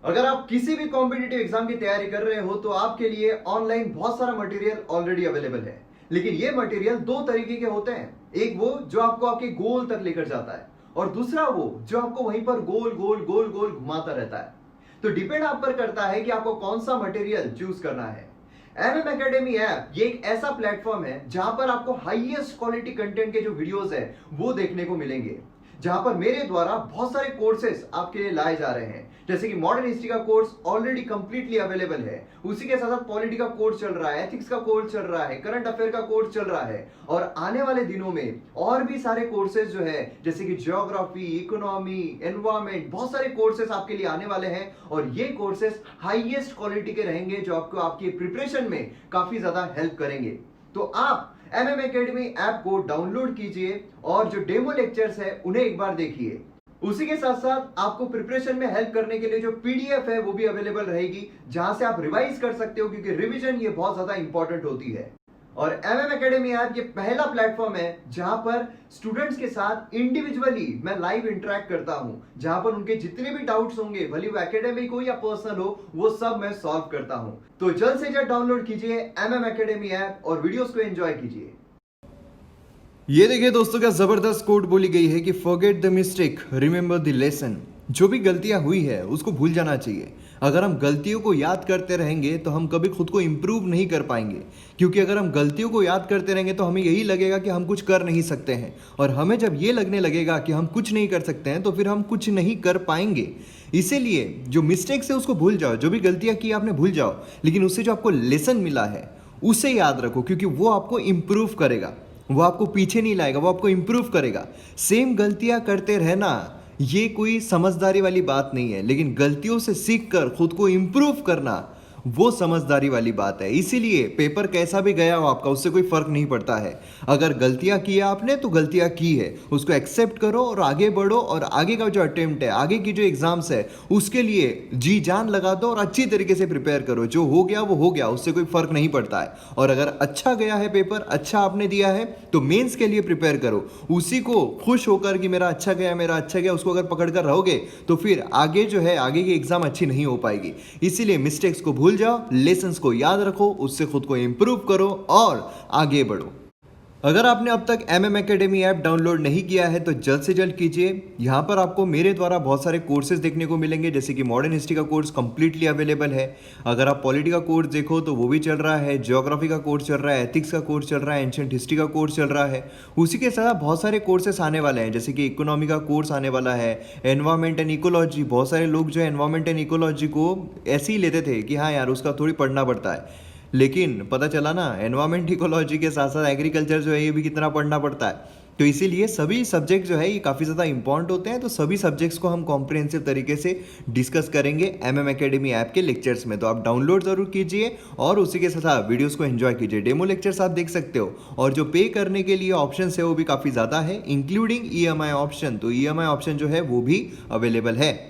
अगर आप किसी भी कॉम्पिटिटिव एग्जाम की तैयारी कर रहे हो तो आपके लिए ऑनलाइन बहुत सारा मटेरियल ऑलरेडी अवेलेबल है। लेकिन ये मटेरियल दो तरीके के होते हैं। एक वो जो आपको आपके गोल तक लेकर जाता है और दूसरा वो जो आपको वहीं पर गोल गोल गोल गोल घुमाता रहता है। तो डिपेंड आप पर करता है कि आपको कौन सा मटेरियल चूज करना है। एमएम एकेडमी ऐप ये एक ऐसा प्लेटफॉर्म है जहां पर आपको हाईएस्ट क्वालिटी कंटेंट के जो वीडियोस है वो देखने को मिलेंगे, जहां पर मेरे द्वारा बहुत सारे कोर्सेज आपके लिए लाए जा रहे हैं। जैसे कि मॉडर्न हिस्ट्री का कोर्स ऑलरेडी कंप्लीटली अवेलेबल है, उसी के साथ साथ पॉलिटी का कोर्स चल रहा है, एथिक्स का कोर्स चल रहा है, करंट अफेयर का कोर्स चल रहा है और आने वाले दिनों में और भी सारे कोर्सेज जो है जैसे कि ज्योग्राफी, इकोनॉमी, एनवायरमेंट, बहुत सारे कोर्सेज आपके लिए आने वाले हैं और ये कोर्सेज हाईएस्ट क्वालिटी के रहेंगे जो आपको आपकी प्रिपरेशन में काफी ज्यादा हेल्प करेंगे। तो आप एमएम एकेडमी ऐप को डाउनलोड कीजिए और जो डेमो लेक्चर्स है उन्हें एक बार देखिए। उसी के साथ साथ आपको प्रिपरेशन में हेल्प करने के लिए जो पीडीएफ है वो भी अवेलेबल रहेगी, जहां से आप रिवाइज कर सकते हो, क्योंकि रिवीजन ये बहुत ज्यादा इंपॉर्टेंट होती है। और एमएम एकेडमी ऐप ये पहला प्लेटफॉर्म है जहां पर स्टूडेंट्स के साथ इंडिविजुअली मैं लाइव इंटरेक्ट करता हूं, जहां पर उनके जितने भी डाउट्स होंगे, भले वो एकेडमिक हो या पर्सनल हो, वो सब मैं सॉल्व करता हूं। तो जल्द से जल्द डाउनलोड कीजिए एमएम एकेडमी ऐप और वीडियोस को एंजॉय कीजिए। ये देखिए दोस्तों, क्या जबरदस्त कोट बोली गई है कि forget the mistake, remember the lesson. जो भी गलतियां हुई है उसको भूल जाना चाहिए। अगर हम गलतियों को याद करते रहेंगे तो हम कभी खुद को इम्प्रूव नहीं कर पाएंगे, क्योंकि अगर हम गलतियों को याद करते रहेंगे तो हमें यही लगेगा कि हम कुछ कर नहीं सकते हैं, और हमें जब ये लगने लगेगा कि हम कुछ नहीं कर सकते हैं तो फिर हम कुछ नहीं कर पाएंगे। इसीलिए जो मिस्टेक्स है उसको भूल जाओ, जो भी गलतियां की आपने भूल जाओ, लेकिन उससे जो आपको लेसन मिला है उसे याद रखो, क्योंकि वो आपको इम्प्रूव करेगा, वो आपको पीछे नहीं लाएगा, वो आपको इम्प्रूव करेगा। सेम गलतियां करते रहना ये कोई समझदारी वाली बात नहीं है, लेकिन गलतियों से सीख कर खुद को इम्प्रूव करना वो समझदारी वाली बात है। इसीलिए पेपर कैसा भी गया हो आपका, उससे कोई फर्क नहीं पड़ता है। अगर गलतियां की है आपने तो गलतियां की है, उसको एक्सेप्ट करो और आगे बढ़ो, और आगे का जो अटेम्प्ट है, आगे की जो एग्जाम्स है, उसके लिए जी जान लगा दो और अच्छी तरीके से प्रिपेयर करो। जो हो गया वो हो गया, उससे कोई फर्क नहीं पड़ता है। और अगर अच्छा गया है पेपर, अच्छा आपने दिया है, तो मेंस के लिए प्रिपेयर करो। उसी को खुश होकर कि मेरा अच्छा गया, मेरा अच्छा गया, उसको अगर पकड़ कर रहोगे तो फिर आगे जो है, आगे की एग्जाम अच्छी नहीं हो पाएगी। इसीलिए मिस्टेक्स को भूल जाओ, लेसन्स को याद रखो, उससे खुद को इंप्रूव करो और आगे बढ़ो। अगर आपने अब तक एमएम एकेडमी ऐप डाउनलोड नहीं किया है तो जल्द से जल्द कीजिए। यहाँ पर आपको मेरे द्वारा बहुत सारे कोर्सेज देखने को मिलेंगे, जैसे कि मॉडर्न हिस्ट्री का कोर्स कंप्लीटली अवेलेबल है। अगर आप पॉलिटी का कोर्स देखो तो वो भी चल रहा है, ज्योग्राफी का कोर्स चल रहा है, एथिक्स का कोर्स चल रहा है, एंशिएंट हिस्ट्री का कोर्स चल रहा है। उसी के साथ बहुत सारे कोर्सेस आने वाले हैं, जैसे कि इकोनॉमी का कोर्स आने वाला है, एनवायरमेंट एंड इकोलॉजी। बहुत सारे लोग जो है एनवायरमेंट एंड इकोलॉजी को ऐसे ही लेते थे कि हाँ यार उसका थोड़ी पढ़ना पड़ता है, लेकिन पता चला ना एनवायरमेंट इकोलॉजी के साथ साथ एग्रीकल्चर जो है ये भी कितना पढ़ना पड़ता है। तो इसीलिए सभी सब्जेक्ट जो है ये काफ़ी ज़्यादा इंपॉर्टेंट होते हैं। तो सभी सब्जेक्ट्स को हम कॉम्प्रिहेंसिव तरीके से डिस्कस करेंगे एमएम एकेडमी ऐप के लेक्चर्स में। तो आप डाउनलोड ज़रूर कीजिए और उसी के साथ आप वीडियोस को एंजॉय कीजिए। डेमो लेक्चर्स आप देख सकते हो, और जो पे करने के लिए ऑप्शन है वो भी काफ़ी ज़्यादा है, इंक्लूडिंग ईएमआई ऑप्शन। तो ईएमआई ऑप्शन जो है वो भी अवेलेबल है।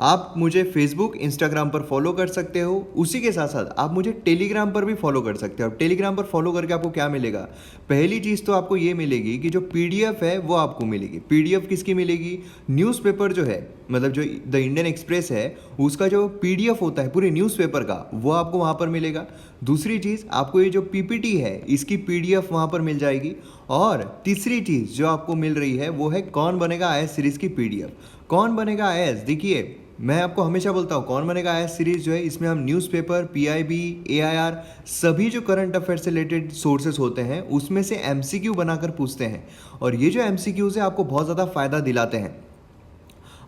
आप मुझे फेसबुक, इंस्टाग्राम पर फॉलो कर सकते हो। उसी के साथ साथ आप मुझे टेलीग्राम पर भी फॉलो कर सकते हो। अब टेलीग्राम पर फॉलो करके आपको क्या मिलेगा? पहली चीज़ तो आपको ये मिलेगी कि जो पीडीएफ है वो आपको मिलेगी। पीडीएफ किसकी मिलेगी? न्यूज़पेपर जो है, मतलब जो द इंडियन एक्सप्रेस है, उसका जो पीडीएफ होता है पूरे न्यूज़पेपर का, वो आपको वहाँ पर मिलेगा। दूसरी चीज़, आपको ये जो पीपीटी है इसकी पीडीएफ वहाँ पर मिल जाएगी। और तीसरी चीज़ जो आपको मिल रही है वो है कौन बनेगा आईएएस सीरीज़ की पीडीएफ। कौन बनेगा आईएएस, देखिए मैं आपको हमेशा बोलता हूँ, कौन बनेगा आईएएस सीरीज जो है इसमें हम न्यूज़पेपर, पीआईबी, एआईआर, सभी जो करंट अफेयर से रिलेटेड सोर्सेस होते हैं उसमें से एमसीक्यू बनाकर पूछते हैं, और ये जो एमसीक्यूज है आपको बहुत ज़्यादा फायदा दिलाते हैं।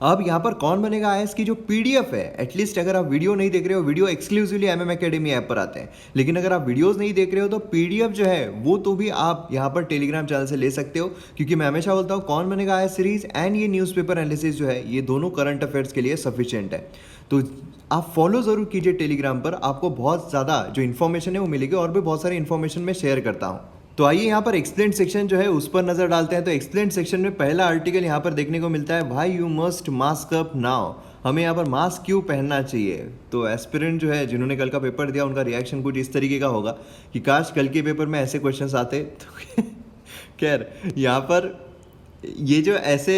अब यहाँ पर कौन बनेगा आईएएस की जो पीडीएफ है, एटलीस्ट अगर आप वीडियो नहीं देख रहे हो, video exclusively MM academy app पर आते हैं, लेकिन अगर आप वीडियोस नहीं देख रहे हो तो पीडीएफ जो है वो तो भी आप यहाँ पर टेलीग्राम चैनल से ले सकते हो। क्योंकि मैं हमेशा बोलता हूँ कौन बनेगा आईएएस सीरीज एंड ये न्यूज़पेपर एनालिसिस जो है ये दोनों करंट अफेयर्स के लिए सफिशिएंट है। तो आप फॉलो ज़रूर कीजिए टेलीग्राम पर, आपको बहुत ज़्यादा जो इन्फॉर्मेशन है वो मिलेगी, और भी बहुत सारी इन्फॉर्मेशन मैं शेयर करता हूँ। तो आइए यहाँ पर एक्सप्लेन सेक्शन जो है उस पर नजर डालते हैं। तो एक्सप्लेन सेक्शन में पहला आर्टिकल यहाँ पर देखने को मिलता है, भाई you must mask up now. हमें यहाँ पर मास्क क्यों पहनना चाहिए? तो एस्पिरेंट जो है जिन्होंने कल का पेपर दिया उनका रिएक्शन कुछ इस तरीके का होगा कि काश कल के पेपर में ऐसे क्वेश्चंस आते। तो खैर यहाँ पर ये जो ऐसे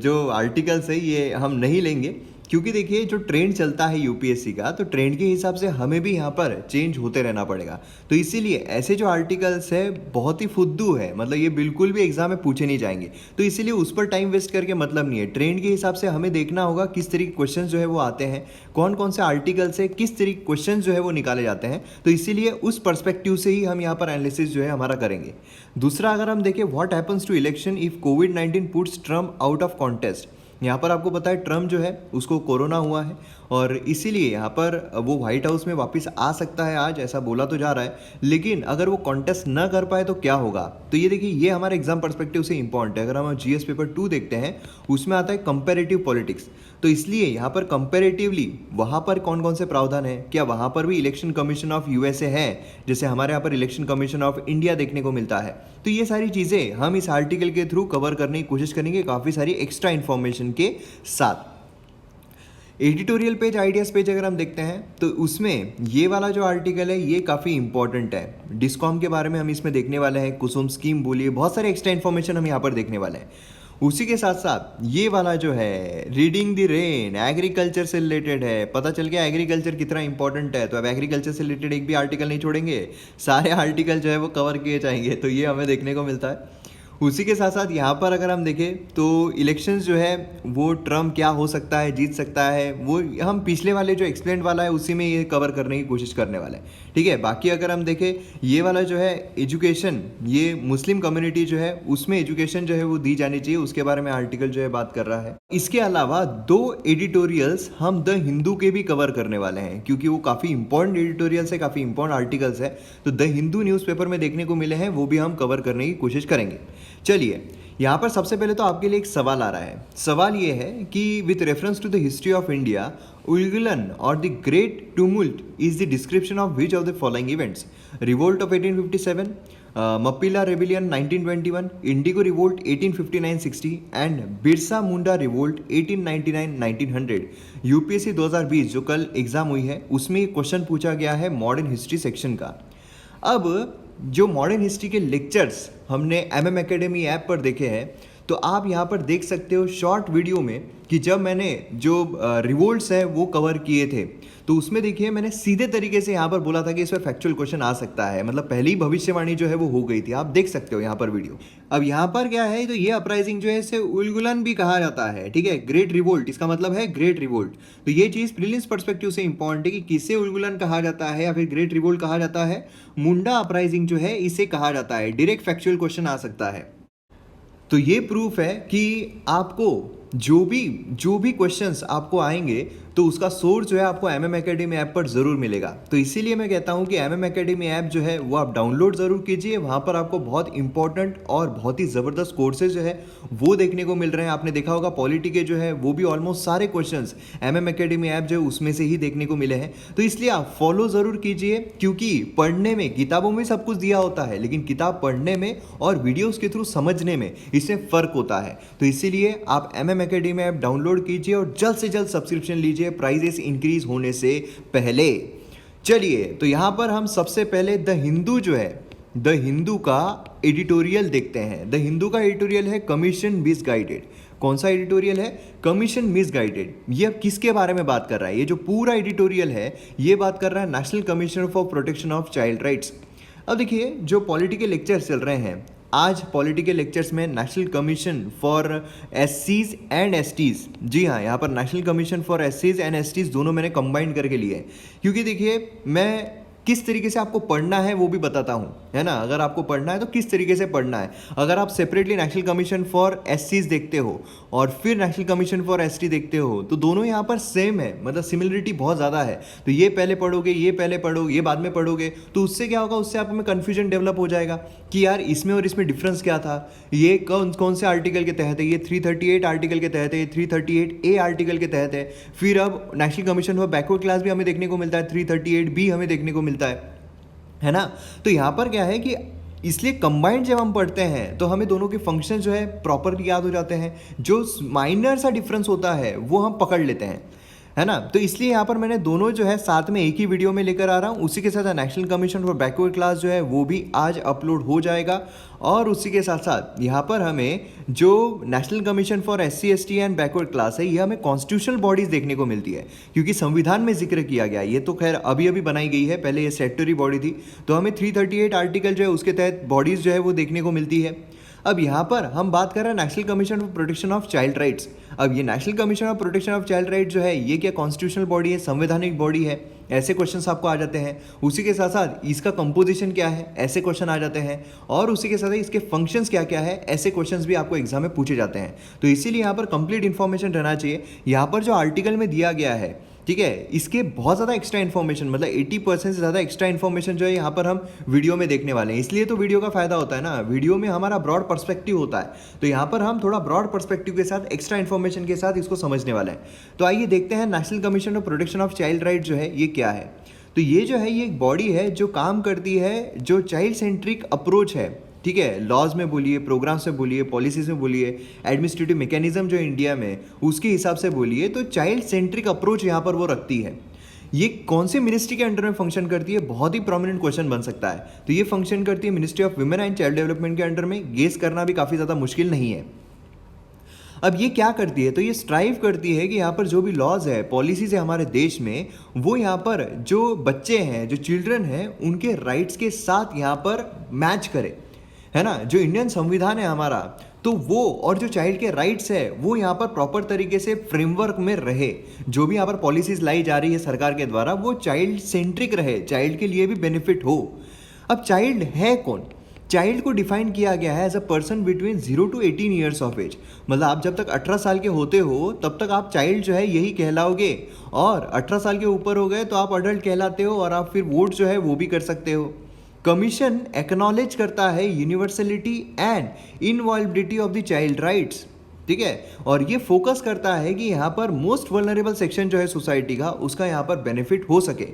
जो आर्टिकल्स है ये हम नहीं लेंगे, क्योंकि देखिए जो ट्रेंड चलता है यूपीएससी का, तो ट्रेंड के हिसाब से हमें भी यहाँ पर चेंज होते रहना पड़ेगा। तो इसीलिए ऐसे जो आर्टिकल्स है बहुत ही फुद्दू है, मतलब ये बिल्कुल भी एग्जाम में पूछे नहीं जाएंगे। तो इसीलिए उस पर टाइम वेस्ट करके मतलब नहीं है। ट्रेंड के हिसाब से हमें देखना होगा किस तरीके के क्वेश्चन जो है वो आते हैं, कौन कौन से आर्टिकल से किस तरीके क्वेश्चन जो है वो निकाले जाते हैं। तो इसीलिए उस पर्सपेक्टिव से ही हम यहाँ पर एनालिसिस जो है हमारा करेंगे। दूसरा, अगर हम देखें what happens to election if कोविड-19 puts Trump out of contest. यहाँ पर आपको पता है ट्रम्प जो है उसको कोरोना हुआ है और इसीलिए यहाँ पर वो व्हाइट हाउस में वापस आ सकता है आज, ऐसा बोला तो जा रहा है। लेकिन अगर वो कॉन्टेस्ट ना कर पाए तो क्या होगा? तो ये देखिए, ये हमारे एग्जाम पर्सपेक्टिव से इंपॉर्टेंट है। अगर हम जीएस पेपर 2 देखते हैं उसमें आता है कंपेरेटिव पॉलिटिक्स। तो इसलिए यहाँ पर कंपेरेटिवली वहाँ पर कौन कौन से प्रावधान है, क्या वहाँ पर भी इलेक्शन कमीशन ऑफ यूएसए है जैसे हमारे यहाँ पर इलेक्शन कमीशन ऑफ इंडिया देखने को मिलता है। तो ये सारी चीज़ें हम इस आर्टिकल के थ्रू कवर करने की कोशिश करेंगे काफ़ी सारी एक्स्ट्रा इन्फॉर्मेशन के साथ। एडिटोरियल पेज, आइडियाज़ पेज अगर हम देखते हैं तो उसमें ये वाला जो आर्टिकल है ये काफ़ी इंपॉर्टेंट है। डिस्कॉम के बारे में हम इसमें देखने वाले हैं, कुसुम स्कीम बोलिए, बहुत सारे एक्स्ट्रा इन्फॉर्मेशन हम यहाँ पर देखने वाले हैं। उसी के साथ साथ ये वाला जो है रीडिंग द रेन, एग्रीकल्चर से रिलेटेड है। पता चल गया एग्रीकल्चर कितना इंपॉर्टेंट है। तो अब एग्रीकल्चर से रिलेटेड एक भी आर्टिकल नहीं छोड़ेंगे, सारे आर्टिकल जो है वो कवर किए जाएंगे। तो ये हमें देखने को मिलता है। उसी के साथ साथ यहाँ पर अगर हम देखें तो इलेक्शंस जो है वो ट्रम्प क्या हो सकता है, जीत सकता है, वो हम पिछले वाले जो एक्सप्लेन वाला है उसी में ये कवर करने की कोशिश करने वाले हैं। ठीक है, बाकी अगर हम देखें ये वाला जो है एजुकेशन, ये मुस्लिम कम्युनिटी जो है उसमें एजुकेशन जो है वो दी जानी चाहिए, उसके बारे में आर्टिकल जो है बात कर रहा है। इसके अलावा 2 एडिटोरियल्स हम द हिंदू के भी कवर करने वाले हैं क्योंकि वो काफ़ी इंपॉर्टेंट एडिटोरियल्स है, काफ़ी इंपॉर्टेंट आर्टिकल्स है। तो द हिंदू न्यूज़पेपर में देखने को मिले हैं, वो भी हम कवर करने की कोशिश करेंगे। चलिए, यहाँ पर सबसे पहले तो आपके लिए एक सवाल आ रहा है। सवाल ये है कि with reference to the history of India, Ulgulan और the great tumult is the description of which of the following events? Revolt of 1857, Mappila rebellion 1921, indigo revolt 1859-60 and Birsa Munda revolt 1899-1900। UPSC 2020 जो कल एग्जाम हुई है उसमें क्वेश्चन पूछा गया है मॉडर्न हिस्ट्री सेक्शन का। अब जो मॉडर्न हिस्ट्री के लेक्चर्स हमने एमएम एकेडमी ऐप पर देखे हैं, तो आप यहाँ पर देख सकते हो शॉर्ट वीडियो में कि जब मैंने जो रिवोल्ट्स है वो कवर किए थे तो उसमें देखिए मैंने सीधे तरीके से यहाँ पर बोला था कि इसमें फैक्चुअल क्वेश्चन आ सकता है, मतलब पहली भविष्यवाणी जो है वो हो गई थी। आप देख सकते हो यहाँ पर वीडियो। अब यहाँ पर क्या है, तो ये अपराइजिंग जो है इसे उलगुलन भी कहा जाता है। ठीक है, ग्रेट रिवोल्ट इसका मतलब है ग्रेट रिवोल्ट। तो ये चीज़ प्रीलिम्स पर्सपेक्टिव से इंपॉर्टेंट है कि किसे उलगुलन कहा जाता है या फिर ग्रेट रिवोल्ट कहा जाता है। मुंडा अपराइजिंग जो है इसे कहा जाता है। डायरेक्ट फैक्चुअल क्वेश्चन आ सकता है। तो ये प्रूफ है कि आपको जो भी क्वेश्चंस आपको आएंगे तो उसका सोर्स जो है आपको एमएम एकेडमी ऐप पर ज़रूर मिलेगा। तो इसीलिए मैं कहता हूँ कि एमएम एकेडमी ऐप जो है वो आप डाउनलोड ज़रूर कीजिए। वहाँ पर आपको बहुत इंपॉर्टेंट और बहुत ही ज़बरदस्त कोर्सेज जो है वो देखने को मिल रहे हैं। आपने देखा होगा पॉलिटी के जो है वो भी ऑलमोस्ट सारे क्वेश्चंस एमएम एकेडमी ऐप जो है उसमें से ही देखने को मिले हैं। तो इसलिए आप फॉलो ज़रूर कीजिए, क्योंकि पढ़ने में किताबों में सब कुछ दिया होता है लेकिन किताब पढ़ने में और वीडियोज़ के थ्रू समझने में इसमें फ़र्क होता है। तो इसीलिए आप एमएम एकेडमी ऐप डाउनलोड कीजिए और जल्द से जल्द सब्सक्रिप्शन लीजिए प्राइजेस इंक्रीज होने से पहले। चलिए, तो यहां पर हम सबसे पहले द हिंदू जो है, द हिंदू का एडिटोरियल देखते हैं। द हिंदू का एडिटोरियल है कमीशन मिसगाइडेड। कौन सा एडिटोरियल है? Commission misguided. ये अब किसके बारे में बात कर रहा है? ये जो पूरा एडिटोरियल है ये बात कर रहा है national commission for protection of child rights. अब देखिए, जो पॉलिटिकल लेक्चर्स चल रहे हैं आज, पॉलिटिकल लेक्चर्स में नेशनल कमीशन फॉर एससीज एंड एसटीज, जी हाँ, यहाँ पर नेशनल कमीशन फॉर एससीज एंड एसटीज दोनों मैंने कंबाइन करके लिए हैं, क्योंकि देखिए मैं किस तरीके से आपको पढ़ना है वो भी बताता हूँ, है ना। अगर आपको पढ़ना है तो किस तरीके से पढ़ना है। अगर आप सेपरेटली नेशनल कमीशन फॉर एससीज देखते हो और फिर नेशनल कमीशन फॉर एसटी देखते हो तो दोनों यहाँ पर सेम है, मतलब सिमिलरिटी बहुत ज़्यादा है। तो ये पहले पढ़ोगे, ये पहले पढ़ोगे, ये बाद में पढ़ोगे, तो उससे क्या होगा, उससे आप में कन्फ्यूजन डेवलप हो जाएगा कि यार इसमें और इसमें डिफरेंस क्या था, ये कौन से आर्टिकल के तहत है, ये 338 आर्टिकल के तहत है, ये 338A आर्टिकल के तहत है। फिर अब national commission for backward class भी हमें देखने को मिलता है, 338B हमें देखने को मिलता है ना। तो यहाँ पर क्या है कि इसलिए कंबाइंड जब हम पढ़ते हैं तो हमें दोनों के फंक्शन जो है प्रॉपरली याद हो जाते हैं। जो माइनर सा डिफरेंस होता है वो हम पकड़ लेते हैं। है ना। तो इसलिए यहाँ पर मैंने दोनों जो है साथ में एक ही वीडियो में लेकर आ रहा हूँ। उसी के साथ national commission for backward class जो है वो भी आज अपलोड हो जाएगा, और उसी के साथ साथ यहाँ पर हमें जो national commission for SC ST and backward class है, ये हमें कॉन्स्टिट्यूशनल बॉडीज देखने को मिलती है, क्योंकि संविधान में जिक्र किया गया है। ये तो खैर अभी अभी बनाई गई है, पहले ये स्टैट्यूटरी बॉडी थी, तो हमें 338 आर्टिकल जो है उसके तहत बॉडीज जो है वो देखने को मिलती है। अब यहाँ पर हम बात कर रहे हैं national commission for protection of child rights. अब ये national commission of protection of child right जो है ये क्या कॉन्स्टिट्यूशनल बॉडी है, संवैधानिक बॉडी है, ऐसे क्वेश्चंस आपको आ जाते हैं। उसी के साथ साथ इसका कंपोजिशन क्या है, ऐसे क्वेश्चन आ जाते हैं, और उसी के साथ ही इसके फंक्शंस क्या क्या है, ऐसे क्वेश्चंस भी आपको एग्जाम में पूछे जाते हैं। तो इसीलिए यहाँ पर कंप्लीट इन्फॉर्मेशन रहना चाहिए। यहाँ पर जो आर्टिकल में दिया गया है, ठीक है, इसके बहुत ज़्यादा एक्स्ट्रा इन्फॉर्मेशन, मतलब 80% से ज़्यादा एक्स्ट्रा इन्फॉर्मेशन जो है यहाँ पर हम वीडियो में देखने वाले हैं। इसलिए तो वीडियो का फायदा होता है ना, वीडियो में हमारा ब्रॉड पर्सपेक्टिव होता है, तो यहाँ पर हम थोड़ा ब्रॉड पर्सपेक्टिव के साथ एक्स्ट्रा इन्फॉर्मेशन के साथ इसको समझने वाले हैं। तो आइए देखते हैं national commission of protection of child right जो है ये क्या है। तो ये जो है ये एक बॉडी है जो काम करती है, जो चाइल्ड सेंट्रिक अप्रोच है, ठीक है, लॉज में बोलिए, प्रोग्राम्स में बोलिए, पॉलिसीज में बोलिए, एडमिनिस्ट्रेटिव मैकेनिज्म जो इंडिया में उसके हिसाब से बोलिए, तो चाइल्ड सेंट्रिक अप्रोच यहाँ पर वो रखती है। ये कौन से मिनिस्ट्री के अंडर में फंक्शन करती है, बहुत ही प्रोमिनेंट क्वेश्चन बन सकता है। तो ये फंक्शन करती है ministry of women and child development के अंडर में। गेस करना भी काफ़ी ज़्यादा मुश्किल नहीं है। अब ये क्या करती है, तो ये स्ट्राइव करती है कि यहाँ पर जो भी लॉज है, पॉलिसीज है हमारे देश में, वो यहाँ पर जो बच्चे हैं, जो चिल्ड्रन हैं, उनके राइट्स के साथ यहाँ पर मैच करे, है ना। जो इंडियन संविधान है हमारा, तो वो और जो चाइल्ड के राइट्स है वो यहाँ पर प्रॉपर तरीके से फ्रेमवर्क में रहे। जो भी यहाँ पर पॉलिसीज लाई जा रही है सरकार के द्वारा, वो चाइल्ड सेंट्रिक रहे, चाइल्ड के लिए भी बेनिफिट हो। अब चाइल्ड है कौन? चाइल्ड को डिफाइन किया गया है as a person between 0 to 18 years of age. मतलब आप जब तक 18 साल के होते हो तब तक आप चाइल्ड जो है यही कहलाओगे, और 18 साल के ऊपर हो गए तो आप अडल्ट कहलाते हो, और आप फिर वोट जो है वो भी कर सकते हो। कमीशन एक्नॉलेज करता है universality and inviolability of the child rights, ठीक है, और ये फोकस करता है कि यहाँ पर मोस्ट वल्नरेबल सेक्शन जो है सोसाइटी का, उसका यहाँ पर बेनिफिट हो सके।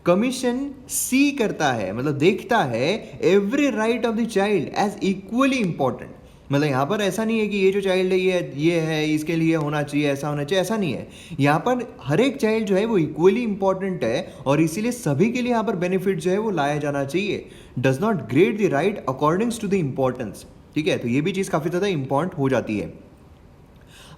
कमीशन सी करता है, मतलब देखता है every right of the child as equally important. मतलब यहाँ पर ऐसा नहीं है कि ये जो चाइल्ड है ये है, इसके लिए होना चाहिए, ऐसा होना चाहिए, ऐसा नहीं है। यहाँ पर हर एक चाइल्ड जो है वो इक्वली इंपॉर्टेंट है, और इसीलिए सभी के लिए यहाँ पर बेनिफिट जो है वो लाया जाना चाहिए। Does not grade the right accordings to the importance, ठीक है, तो ये भी चीज़ काफ़ी ज़्यादा इंपॉर्टेंट हो जाती है।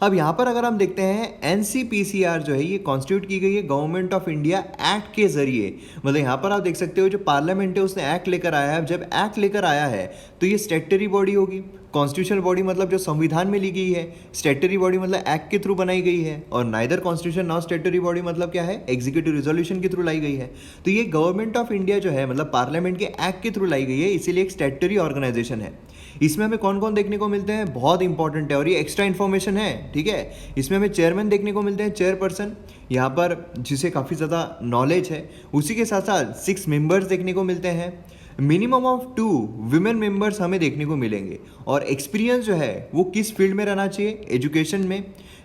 अब यहाँ पर अगर हम देखते हैं NCPCR जो है ये कॉन्स्टिट्यूट की गई है गवर्नमेंट ऑफ इंडिया एक्ट के जरिए। मतलब यहाँ पर आप देख सकते हो जो पार्लियामेंट है उसने एक्ट लेकर आया है। जब एक्ट लेकर आया है तो ये स्टैट्यूटरी बॉडी होगी। कॉन्स्टिट्यूशनल बॉडी मतलब जो संविधान में ली गई है, स्टैट्यूटरी बॉडी मतलब एक्ट के थ्रू बनाई गई है, और neither constitution not statutory body मतलब क्या है, एग्जीक्यूटिव रिजोल्यूशन के थ्रू लाई गई है। तो ये गवर्नमेंट ऑफ इंडिया जो है मतलब पार्लियामेंट के एक्ट के थ्रू लाई गई है, इसीलिए एक स्टैट्यूटरी ऑर्गेनाइजेशन है। इसमें हमें कौन कौन देखने को मिलते हैं, बहुत इंपॉर्टेंट है और ये एक्स्ट्रा इन्फॉर्मेशन है, ठीक है। इसमें हमें चेयरमैन देखने को मिलते हैं, चेयरपर्सन यहाँ पर जिसे काफ़ी ज़्यादा नॉलेज है। उसी के साथ साथ 6 मेंबर्स देखने को मिलते हैं। मिनिमम ऑफ 2 विमेन मेंबर्स हमें देखने को मिलेंगे, और एक्सपीरियंस जो है वो किस फील्ड में रहना चाहिए, एजुकेशन में,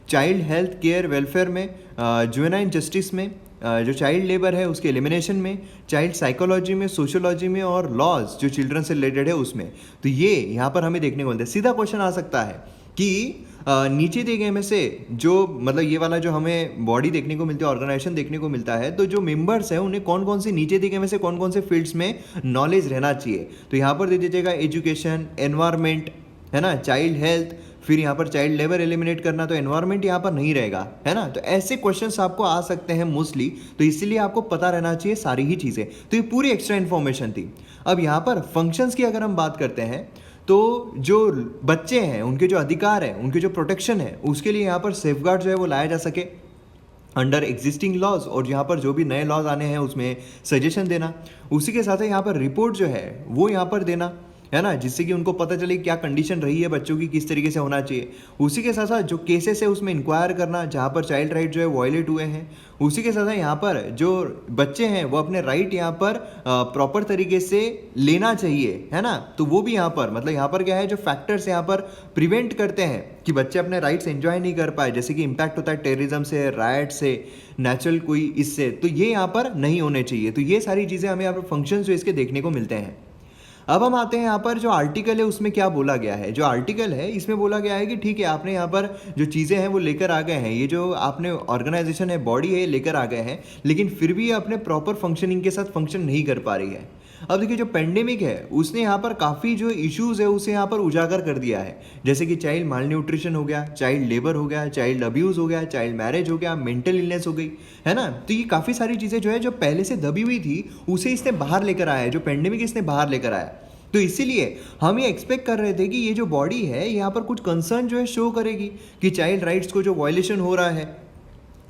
चाइल्ड हेल्थ केयर वेलफेयर में, जुवेनाइल जस्टिस में, जो चाइल्ड लेबर है उसके एलिमिनेशन में, चाइल्ड साइकोलॉजी में, सोशियोलॉजी में, और लॉज जो चिल्ड्रन से रिलेटेड है उसमें। तो ये यहाँ पर हमें देखने को मिलता है। सीधा क्वेश्चन आ सकता है कि नीचे दिए गए में से जो मतलब ये वाला जो हमें बॉडी देखने को मिलती है, ऑर्गेनाइजेशन देखने को मिलता है, तो जो मेंबर्स हैं उन्हें कौन कौन से नीचे दिए गए में से कौन कौन से फील्ड्स में नॉलेज रहना चाहिए। तो यहाँ पर दे दीजिएगा एजुकेशन, एनवायरमेंट, है ना, चाइल्ड हेल्थ, फिर यहाँ पर चाइल्ड लेबर एलिमिनेट करना, तो एनवायरमेंट यहाँ पर नहीं रहेगा, है ना। तो ऐसे क्वेश्चंस आपको आ सकते हैं मोस्टली, तो इसीलिए आपको पता रहना चाहिए सारी ही चीज़ें। तो ये पूरी एक्स्ट्रा इन्फॉर्मेशन थी। अब यहाँ पर फंक्शंस की अगर हम बात करते हैं, तो जो बच्चे हैं उनके जो अधिकार हैं, उनके जो प्रोटेक्शन है, उसके लिए यहाँ पर सेफगार्ड जो है वो लाया जा सके अंडर एग्जिस्टिंग लॉज, और यहाँ पर जो भी नए लॉज आने हैं उसमें सजेशन देना। उसी के साथ यहाँ पर रिपोर्ट जो है वो यहाँ पर देना, है ना, जिससे कि उनको पता चले क्या कंडीशन रही है बच्चों की, किस तरीके से होना चाहिए। उसी के साथ साथ जो केसेस है उसमें इंक्वायर करना जहाँ पर चाइल्ड राइट जो है वायलेट हुए हैं। उसी के साथ साथ यहाँ पर जो बच्चे हैं वो अपने राइट यहाँ पर प्रॉपर तरीके से लेना चाहिए, है ना। तो वो भी यहाँ पर मतलब यहाँ पर क्या है, जो फैक्टर्स यहाँ पर प्रिवेंट करते हैं कि बच्चे अपने राइट्स एंजॉय नहीं कर पाए, जैसे कि इम्पैक्ट होता है टेररिज्म से, राइट से, नेचुरल कोई इससे, तो ये यहाँ पर नहीं होने चाहिए। तो ये सारी चीज़ें हमें यहाँ पर फंक्शंस जो इसके देखने को मिलते हैं। अब हम आते हैं यहाँ पर जो आर्टिकल है उसमें क्या बोला गया है। जो आर्टिकल है इसमें बोला गया है कि ठीक है, आपने यहाँ पर जो चीज़ें हैं वो लेकर आ गए हैं, ये जो आपने ऑर्गेनाइजेशन है, बॉडी है, लेकर आ गए हैं, लेकिन फिर भी ये अपने प्रॉपर फंक्शनिंग के साथ फंक्शन नहीं कर पा रही है। अब देखिए, जो पेंडेमिक है उसने यहाँ पर काफ़ी जो इश्यूज़ है उसे यहाँ पर उजागर कर दिया है, जैसे कि चाइल्ड माल न्यूट्रिशन हो गया, चाइल्ड लेबर हो गया, चाइल्ड अब्यूज़ हो गया, चाइल्ड मैरिज हो गया, मेंटल इलनेस हो गई, है ना। तो ये काफ़ी सारी चीज़ें जो है जो पहले से दबी हुई थी उसे इसने बाहर लेकर आया है, जो पेंडेमिक इसने बाहर लेकर आया। तो इसीलिए हम ये एक्सपेक्ट कर रहे थे कि ये जो बॉडी है यहाँ पर कुछ कंसर्न जो है शो करेगी कि चाइल्ड राइट्स को जो वायलेशन हो रहा है,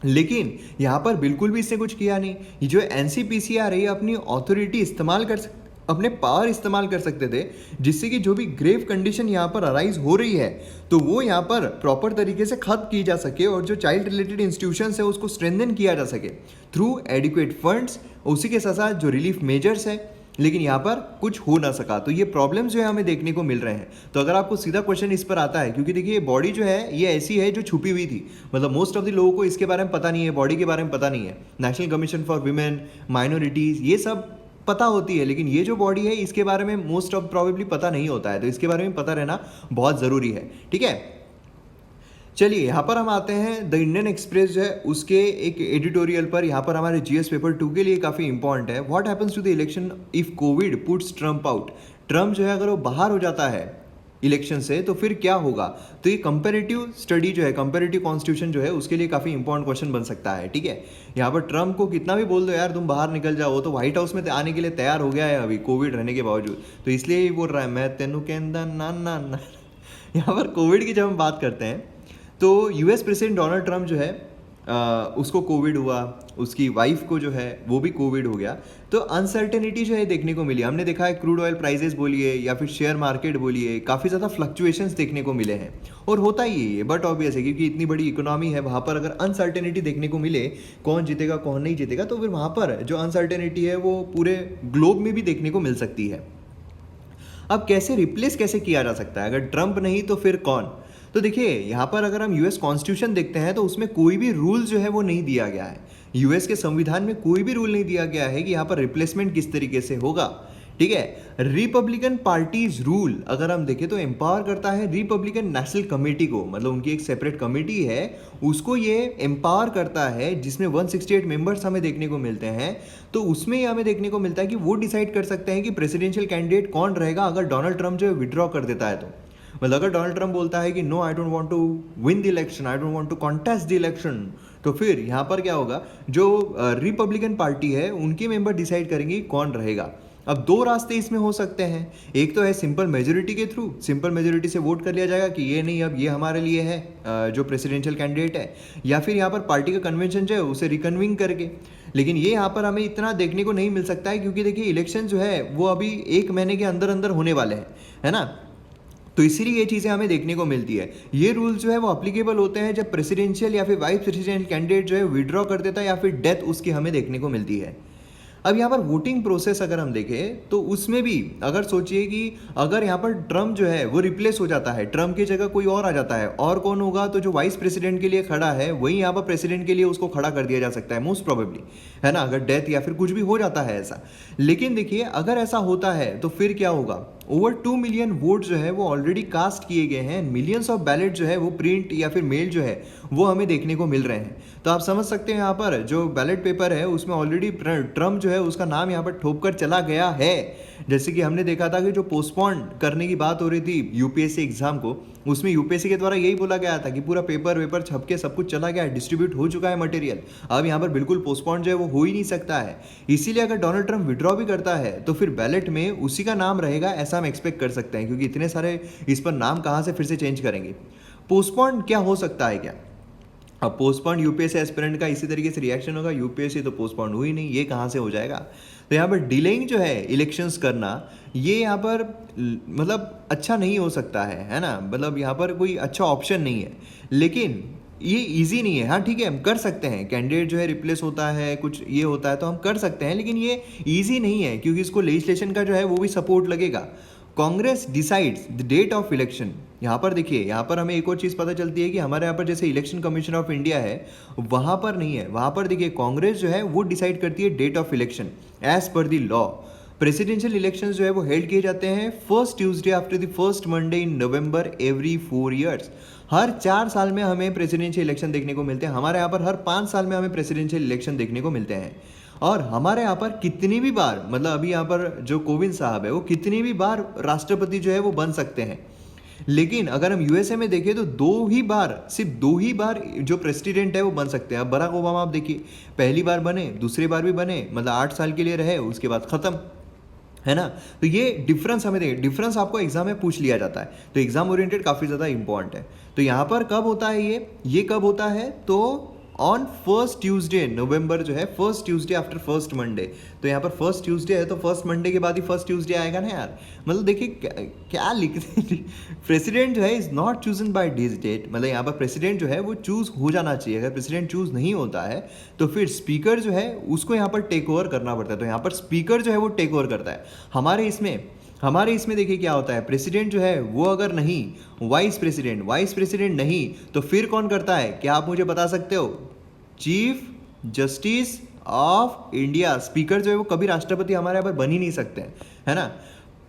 लेकिन यहाँ पर बिल्कुल भी इसने कुछ किया नहीं। ये जो एनसीपीसीआर है ये अपनी ऑथोरिटी इस्तेमाल कर अपने पावर इस्तेमाल कर सकते थे, जिससे कि जो भी ग्रेव कंडीशन यहाँ पर अराइज हो रही है तो वो यहाँ पर प्रॉपर तरीके से खत्म की जा सके और जो चाइल्ड रिलेटेड इंस्टीट्यूशंस है उसको स्ट्रेंथन किया जा सके थ्रू एडिक्वेट फंड्स, उसी के साथ साथ जो रिलीफ मेजर्स है। लेकिन यहाँ पर कुछ हो ना सका, तो ये प्रॉब्लम्स जो है हमें देखने को मिल रहे हैं। तो अगर आपको सीधा क्वेश्चन इस पर आता है, क्योंकि देखिए ये बॉडी जो है ये ऐसी है जो छुपी हुई थी, मतलब मोस्ट ऑफ द लोगों को इसके बारे में पता नहीं है, बॉडी के बारे में पता नहीं है। National commission for women, minorities, ये सब पता होती है, लेकिन ये जो बॉडी है इसके बारे में मोस्ट ऑफ प्रॉबेबली पता नहीं होता है, तो इसके बारे में पता रहना बहुत ज़रूरी है। ठीक है, चलिए यहाँ पर हम आते हैं द इंडियन एक्सप्रेस जो है उसके एक एडिटोरियल पर। यहाँ पर हमारे जीएस पेपर 2 के लिए काफ़ी इंपॉर्टेंट है। What happens to the election if Covid puts Trump out. Trump जो है अगर वो बाहर हो जाता है इलेक्शन से तो फिर क्या होगा। तो ये कंपेरेटिव स्टडी जो है, कंपेरेटिव कॉन्स्टिट्यूशन जो है उसके लिए काफ़ी इंपॉर्टेंट क्वेश्चन बन सकता है। ठीक है, यहाँ पर ट्रम्प को कितना भी बोल दो यार तुम बाहर निकल जाओ, तो व्हाइट हाउस में आने के लिए तैयार हो गया है अभी कोविड रहने के बावजूद, तो इसलिए ही बोल रहा है मैं तेनू कहंदा ना ना ना। यहाँ पर कोविड की जब हम बात करते हैं तो यूएस प्रेसिडेंट डोनाल्ड ट्रम्प जो है उसको कोविड हुआ, उसकी वाइफ को जो है वो भी कोविड हो गया, तो अनसर्टेनिटी जो है देखने को मिली। हमने देखा है क्रूड ऑयल प्राइसेस बोलिए या फिर शेयर मार्केट बोलिए, काफ़ी ज़्यादा फ्लक्चुएशंस देखने को मिले हैं, और होता ही है ये, बट ऑब्वियस है क्योंकि इतनी बड़ी इकोनॉमी है, वहाँ पर अगर अनसर्टेनिटी देखने को मिले कौन जीतेगा कौन नहीं जीतेगा, तो फिर वहाँ पर जो अनसर्टेनिटी है वो पूरे ग्लोब में भी देखने को मिल सकती है। अब कैसे रिप्लेस कैसे किया जा सकता है, अगर ट्रम्प नहीं तो फिर कौन। तो देखिए यहाँ पर अगर हम यूएस कॉन्स्टिट्यूशन देखते हैं तो उसमें कोई भी रूल जो है वो नहीं दिया गया है। यूएस के संविधान में कोई भी रूल नहीं दिया गया है कि यहाँ पर रिप्लेसमेंट किस तरीके से होगा। ठीक है, रिपब्लिकन पार्टीज रूल अगर हम देखें तो एम्पावर करता है रिपब्लिकन नेशनल कमेटी को, मतलब उनकी एक सेपरेट कमेटी है उसको ये एम्पावर करता है, जिसमें 168 मेंबर्स हमें देखने को मिलते हैं। तो उसमें ये हमें देखने को मिलता है कि वो डिसाइड कर सकते हैं कि प्रेसिडेंशियल कैंडिडेट कौन रहेगा अगर डोनाल्ड ट्रम्प जो है विड्रॉ कर देता है। तो मतलब अगर डोनाल्ड ट्रम्प बोलता है कि no I don't want to win the election, I don't want to contest the election, तो फिर यहाँ पर क्या होगा, जो रिपब्लिकन पार्टी है उनके मेंबर डिसाइड करेंगे कौन रहेगा। अब दो रास्ते इसमें हो सकते हैं, एक तो है सिंपल मेजोरिटी के थ्रू, सिंपल मेजोरिटी से वोट कर लिया जाएगा कि ये नहीं अब ये हमारे लिए है जो प्रेसिडेंशियल कैंडिडेट है, या फिर यहाँ पर पार्टी का कन्वेंशन जो है उसे रिकन्विंग करके। लेकिन ये यहाँ पर हमें इतना देखने को नहीं मिल सकता है, क्योंकि देखिए इलेक्शन जो है वो अभी 1 महीने के अंदर अंदर होने वाले हैं, है ना। तो इसीलिए ये चीज़ें हमें देखने को मिलती है। ये रूल्स जो है वो अप्लीकेबल होते हैं जब प्रेसिडेंशियल या फिर वाइस प्रेसिडेंशियल कैंडिडेट जो है विड्रॉ कर देता है या फिर डेथ उसकी हमें देखने को मिलती है। अब यहाँ पर वोटिंग प्रोसेस अगर हम देखें तो उसमें भी अगर सोचिए कि अगर यहाँ पर ट्रम्प जो है वो रिप्लेस हो जाता है, ट्रम्प की जगह कोई और आ जाता है, और कौन होगा, तो जो वाइस प्रेसिडेंट के लिए खड़ा है वही यहाँ पर प्रेसिडेंट के लिए उसको खड़ा कर दिया जा सकता है मोस्ट प्रोबेबली, है ना, अगर डेथ या फिर कुछ भी हो जाता है ऐसा। लेकिन देखिए अगर ऐसा होता है तो फिर क्या होगा, ओवर 2 मिलियन वोट जो है वो ऑलरेडी कास्ट किए गए हैं, मिलियंस ऑफ बैलेट जो है वो प्रिंट या फिर मेल जो है वो हमें देखने को मिल रहे हैं। तो आप समझ सकते हैं यहाँ पर जो बैलेट पेपर है उसमें ऑलरेडी ट्रम्प जो है उसका नाम यहाँ पर ठोक कर चला गया है। जैसे कि हमने देखा था कि जो पोस्टपोन करने की बात हो रही थी यूपीएससी एग्जाम को, उसमें यूपीएससी के द्वारा यही बोला गया था कि पूरा पेपर वेपर छप के सब कुछ चला गया है, डिस्ट्रीब्यूट हो चुका है मटेरियल, अब यहाँ पर बिल्कुल पोस्टपोन जो है वो हो ही नहीं सकता है। इसीलिए अगर डोनाल्ड ट्रम्प विड्रॉ भी करता है तो फिर बैलेट में उसी का नाम रहेगा, ऐसा हम एक्सपेक्ट कर सकते हैं, क्योंकि इतने सारे इस पर नाम कहाँ से फिर से चेंज करेंगे। पोस्टपोन क्या हो सकता है क्या, अब पोस्टपोन यूपीएससी एस्पिरेंट का इसी तरीके से रिएक्शन होगा, यूपीएससी तो पोस्टपोन हुई नहीं, ये कहाँ से हो जाएगा। तो यहाँ पर डिलेइंग जो है इलेक्शंस करना, ये यहाँ पर मतलब अच्छा नहीं हो सकता है ना, मतलब यहाँ पर कोई अच्छा ऑप्शन नहीं है। लेकिन ये इजी नहीं है, हाँ ठीक है हम कर सकते हैं, कैंडिडेट जो है रिप्लेस होता है, कुछ ये होता है तो हम कर सकते हैं, लेकिन ये इजी नहीं है क्योंकि इसको लेजिस्लेशन का जो है वो भी सपोर्ट लगेगा। Congress decides the date of election. यहाँ पर देखिए, यहाँ पर हमें एक और चीज़ पता चलती है कि हमारे यहाँ पर जैसे इलेक्शन कमीशन ऑफ इंडिया है वहाँ पर नहीं है, वहाँ पर देखिए कांग्रेस जो है वो डिसाइड करती है date of election as per the law. Presidential elections जो है वो हेल्ड किए जाते हैं first Tuesday after the first Monday in November every 4 years. हर 4 साल में हमें प्रेसिडेंशियल इलेक्शन देखने को मिलते हैं। हमारे यहाँ पर हर 5 साल में हमें प्रेसिडेंशियल इलेक्शन देखने को मिलते हैं। और हमारे यहाँ पर कितनी भी बार, मतलब अभी यहाँ पर जो कोविंद साहब है वो कितनी भी बार राष्ट्रपति जो है वो बन सकते हैं। लेकिन अगर हम यूएसए में देखें तो सिर्फ दो ही बार जो प्रेसिडेंट है वो बन सकते हैं। अब बराक ओबामा आप देखिए, पहली बार बने, दूसरी बार भी बने, मतलब 8 साल के लिए रहे, उसके बाद खत्म, है ना। तो ये डिफरेंस हमें देखिए, डिफरेंस आपको एग्जाम में पूछ लिया जाता है, तो एग्जाम ओरिएंटेड काफ़ी ज़्यादा इंपॉर्टेंट है। तो यहाँ पर कब होता है ये कब होता है, तो ऑन फर्स्ट ट्यूसडे नवंबर जो है, first Tuesday after first Monday. तो यहाँ पर फर्स्ट ट्यूसडे है तो फर्स्ट मंडे के बाद ही फर्स्ट ट्यूसडे आएगा ना यार। मतलब देखिए क्या लिखते प्रेसिडेंट जो है is not chosen by this date, मतलब यहाँ पर प्रेसिडेंट जो है वो चूज हो जाना चाहिए। अगर प्रेसिडेंट चूज नहीं होता है तो फिर स्पीकर जो है उसको यहाँ पर टेक ओवर करना पड़ता है। तो यहाँ पर स्पीकर जो है वो टेक ओवर करता है। हमारे इसमें देखिए क्या होता है, प्रेसिडेंट जो है वो अगर नहीं, वाइस प्रेसिडेंट नहीं, तो फिर कौन करता है, क्या आप मुझे बता सकते हो? Chief justice of India. Speaker जो है वो कभी राष्ट्रपति हमारे यहाँ पर बन ही नहीं सकते हैं, है ना।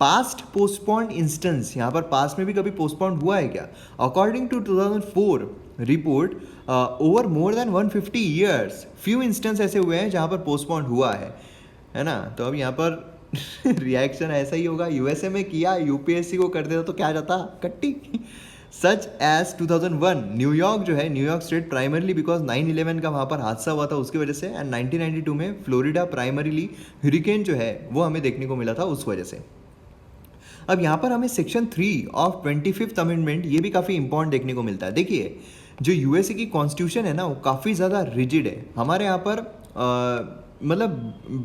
पास्ट पोस्टपोन्ड इंस्टेंस, यहाँ पर पास्ट में भी कभी पोस्टपोन्ड हुआ है क्या? According to 2004 report, over more than 150 years few instance ऐसे हुए हैं जहाँ पर पोस्टपोन्ड हुआ है ना। तो अब यहाँ पर रिएक्शन ऐसा ही होगा, यूएसए में किया, यूपीएससी को कर देता तो क्या जाता, कट्टी। सच एज 2001 न्यूयॉर्क जो है, न्यूयॉर्क स्टेट प्राइमरीली बिकॉज 9/11 का वहाँ पर हादसा हुआ था उसकी वजह से, एंड 1992 में फ्लोरिडा प्राइमरीली हरिकेन जो है वो हमें देखने को मिला था उस वजह से। अब यहाँ पर हमें सेक्शन 3 ऑफ 25th अमेंडमेंट ये भी काफ़ी इंपॉर्टेंट देखने को मिलता है। देखिए जो यूएसए की कॉन्स्टिट्यूशन है ना वो काफ़ी ज़्यादा रिजिड है। हमारे यहाँ पर मतलब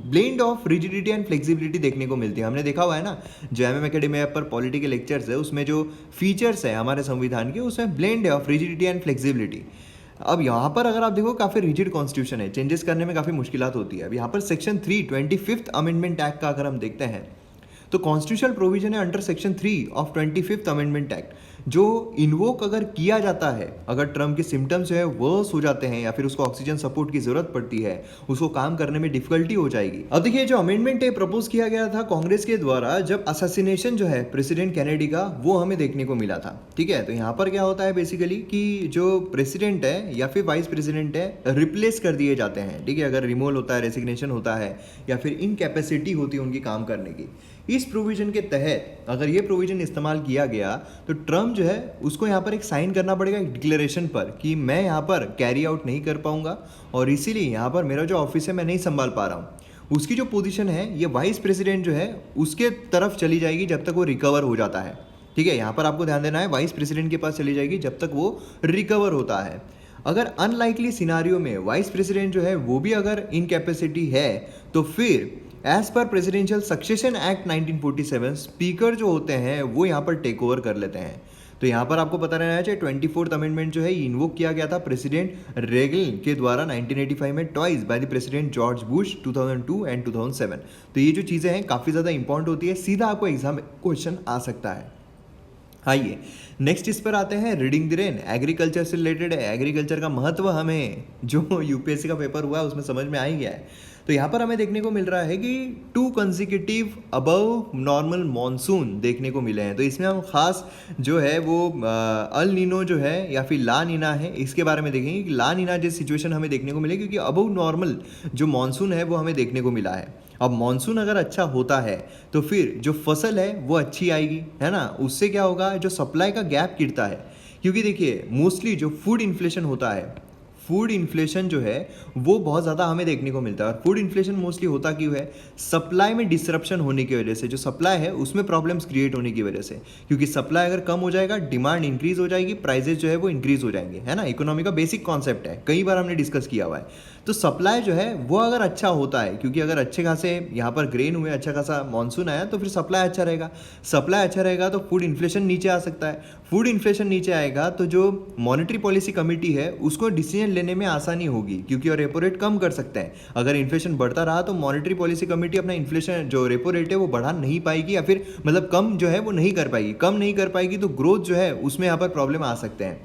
blend of rigidity and flexibility देखने को मिलती है। हमने देखा हुआ है ना, जो एमएम एकेडमी ऐप पर पॉलिटिकल लेक्चर्स है उसमें जो फीचर्स है हमारे संविधान के, उसमें ब्लेंड है ऑफ रिजिडिटी एंड फ्लेक्सिबिलिटी। अब यहाँ पर अगर आप देखो काफ़ी रिजिड कॉन्स्टिट्यूशन है, चेंजेस करने में काफ़ी मुश्किलात होती है। अब यहाँ पर सेक्शन 3 25th अमेंडमेंट एक्ट का अगर हम देखते हैं तो कॉन्स्टिट्यूशनल प्रोविजन है under section 3 of 25th amendment act, जो इन्वोक अगर किया जाता है, अगर ट्रम्प के सिम्टम्स जो है वर्स हो जाते हैं या फिर उसको ऑक्सीजन सपोर्ट की जरूरत पड़ती है, उसको काम करने में डिफिकल्टी हो जाएगी। अब देखिए जो अमेंडमेंट है प्रपोज किया गया था कांग्रेस के द्वारा जब असैसिनेशन जो है प्रेसिडेंट कैनेडी का वो हमें देखने को मिला था, ठीक है। तो यहाँ पर क्या होता है बेसिकली कि जो प्रेसिडेंट है या फिर वाइस प्रेसिडेंट है रिप्लेस कर दिए जाते हैं, ठीक है। अगर रिमूवल होता है, रेसिग्नेशन होता है या फिर इनकैपेसिटी होती है उनकी काम करने की, इस प्रोविजन के तहत अगर ये प्रोविजन इस्तेमाल किया गया तो ट्रम्प जो है उसको यहाँ पर एक साइन करना पड़ेगा एक डिक्लेरेशन पर कि मैं यहाँ पर कैरी आउट नहीं कर पाऊंगा और इसीलिए यहाँ पर मेरा जो ऑफिस है मैं नहीं संभाल पा रहा हूँ। उसकी जो पोजीशन है ये वाइस प्रेसिडेंट जो है उसके तरफ चली जाएगी जब तक वो रिकवर हो जाता है, ठीक है। यहाँ पर आपको ध्यान देना है, वाइस प्रेसिडेंट के पास चली जाएगी जब तक वो रिकवर होता है। अगर अनलाइकली सिनारियो में वाइस प्रेसिडेंट जो है वो भी अगर इनकैपेसिटी है तो फिर as per presidential succession act 1947 speaker जो होते हैं वो यहाँ पर टेक ओवर कर लेते हैं। तो यहाँ पर आपको पता रहना चाहिए 24th अमेंडमेंट जो है इन्वोक किया गया था प्रेसिडेंट रेगन के द्वारा 1985 में twice by the president George Bush 2002 and 2007। तो ये जो चीज़ें हैं काफ़ी ज़्यादा इंपॉर्टेंट होती है, सीधा आपको एग्जाम क्वेश्चन आ सकता है। आइए नेक्स्ट इस पर आते हैं, रीडिंग द रेन एग्रीकल्चर से रिलेटेड है। एग्रीकल्चर का महत्व हमें जो यूपीएससी का पेपर हुआ है उसमें समझ में आ ही गया है। तो यहाँ पर हमें देखने को मिल रहा है कि 2 कंसेक्यूटिव अबव नॉर्मल मॉनसून देखने को मिले हैं। तो इसमें हम खास जो है वो अल नीनो जो है या फिर ला नीना है, इसके बारे में देखेंगे कि ला नीना जैसी सिचुएशन हमें देखने को मिले क्योंकि अबव नॉर्मल जो मॉनसून है वो हमें देखने को मिला है। अब मॉनसून अगर अच्छा होता है तो फिर जो फसल है वो अच्छी आएगी, है ना। उससे क्या होगा, जो सप्लाई का गैप गिरता है, क्योंकि देखिए मोस्टली जो फूड इन्फ्लेशन होता है, फूड इन्फ्लेशन जो है वो बहुत ज़्यादा हमें देखने को मिलता है। और फूड इन्फ्लेशन मोस्टली होता क्यों है, सप्लाई में डिसरप्शन होने की वजह से, जो सप्लाई है उसमें प्रॉब्लम्स क्रिएट होने की वजह से। क्योंकि सप्लाई अगर कम हो जाएगा डिमांड इंक्रीज हो जाएगी, प्राइजेस जो है वो इंक्रीज हो जाएंगे, है ना। इकोनॉमी का बेसिक कॉन्सेप्ट है, कई बार हमने डिस्कस किया हुआ है। तो सप्लाई जो है वो अगर अच्छा होता है, क्योंकि अगर अच्छे खासे यहाँ पर ग्रेन हुए, अच्छा खासा मानसून आया तो फिर सप्लाई अच्छा रहेगा। सप्लाई अच्छा रहेगा तो फूड इन्फ्लेशन नीचे आ सकता है। फूड इन्फ्लेशन नीचे आएगा तो जो मॉनेटरी पॉलिसी कमेटी है उसको डिसीजन लेने में आसानी होगी, क्योंकि और रेपो रेट कम कर सकते हैं। अगर इन्फ्लेशन बढ़ता रहा तो मॉनेटरी पॉलिसी कमेटी अपना इन्फ्लेशन जो रेपो रेट है वो बढ़ा नहीं पाएगी, या फिर मतलब कम जो है वो नहीं कर पाएगी। कम नहीं कर पाएगी तो ग्रोथ जो है उसमें यहाँ पर प्रॉब्लम आ सकते हैं।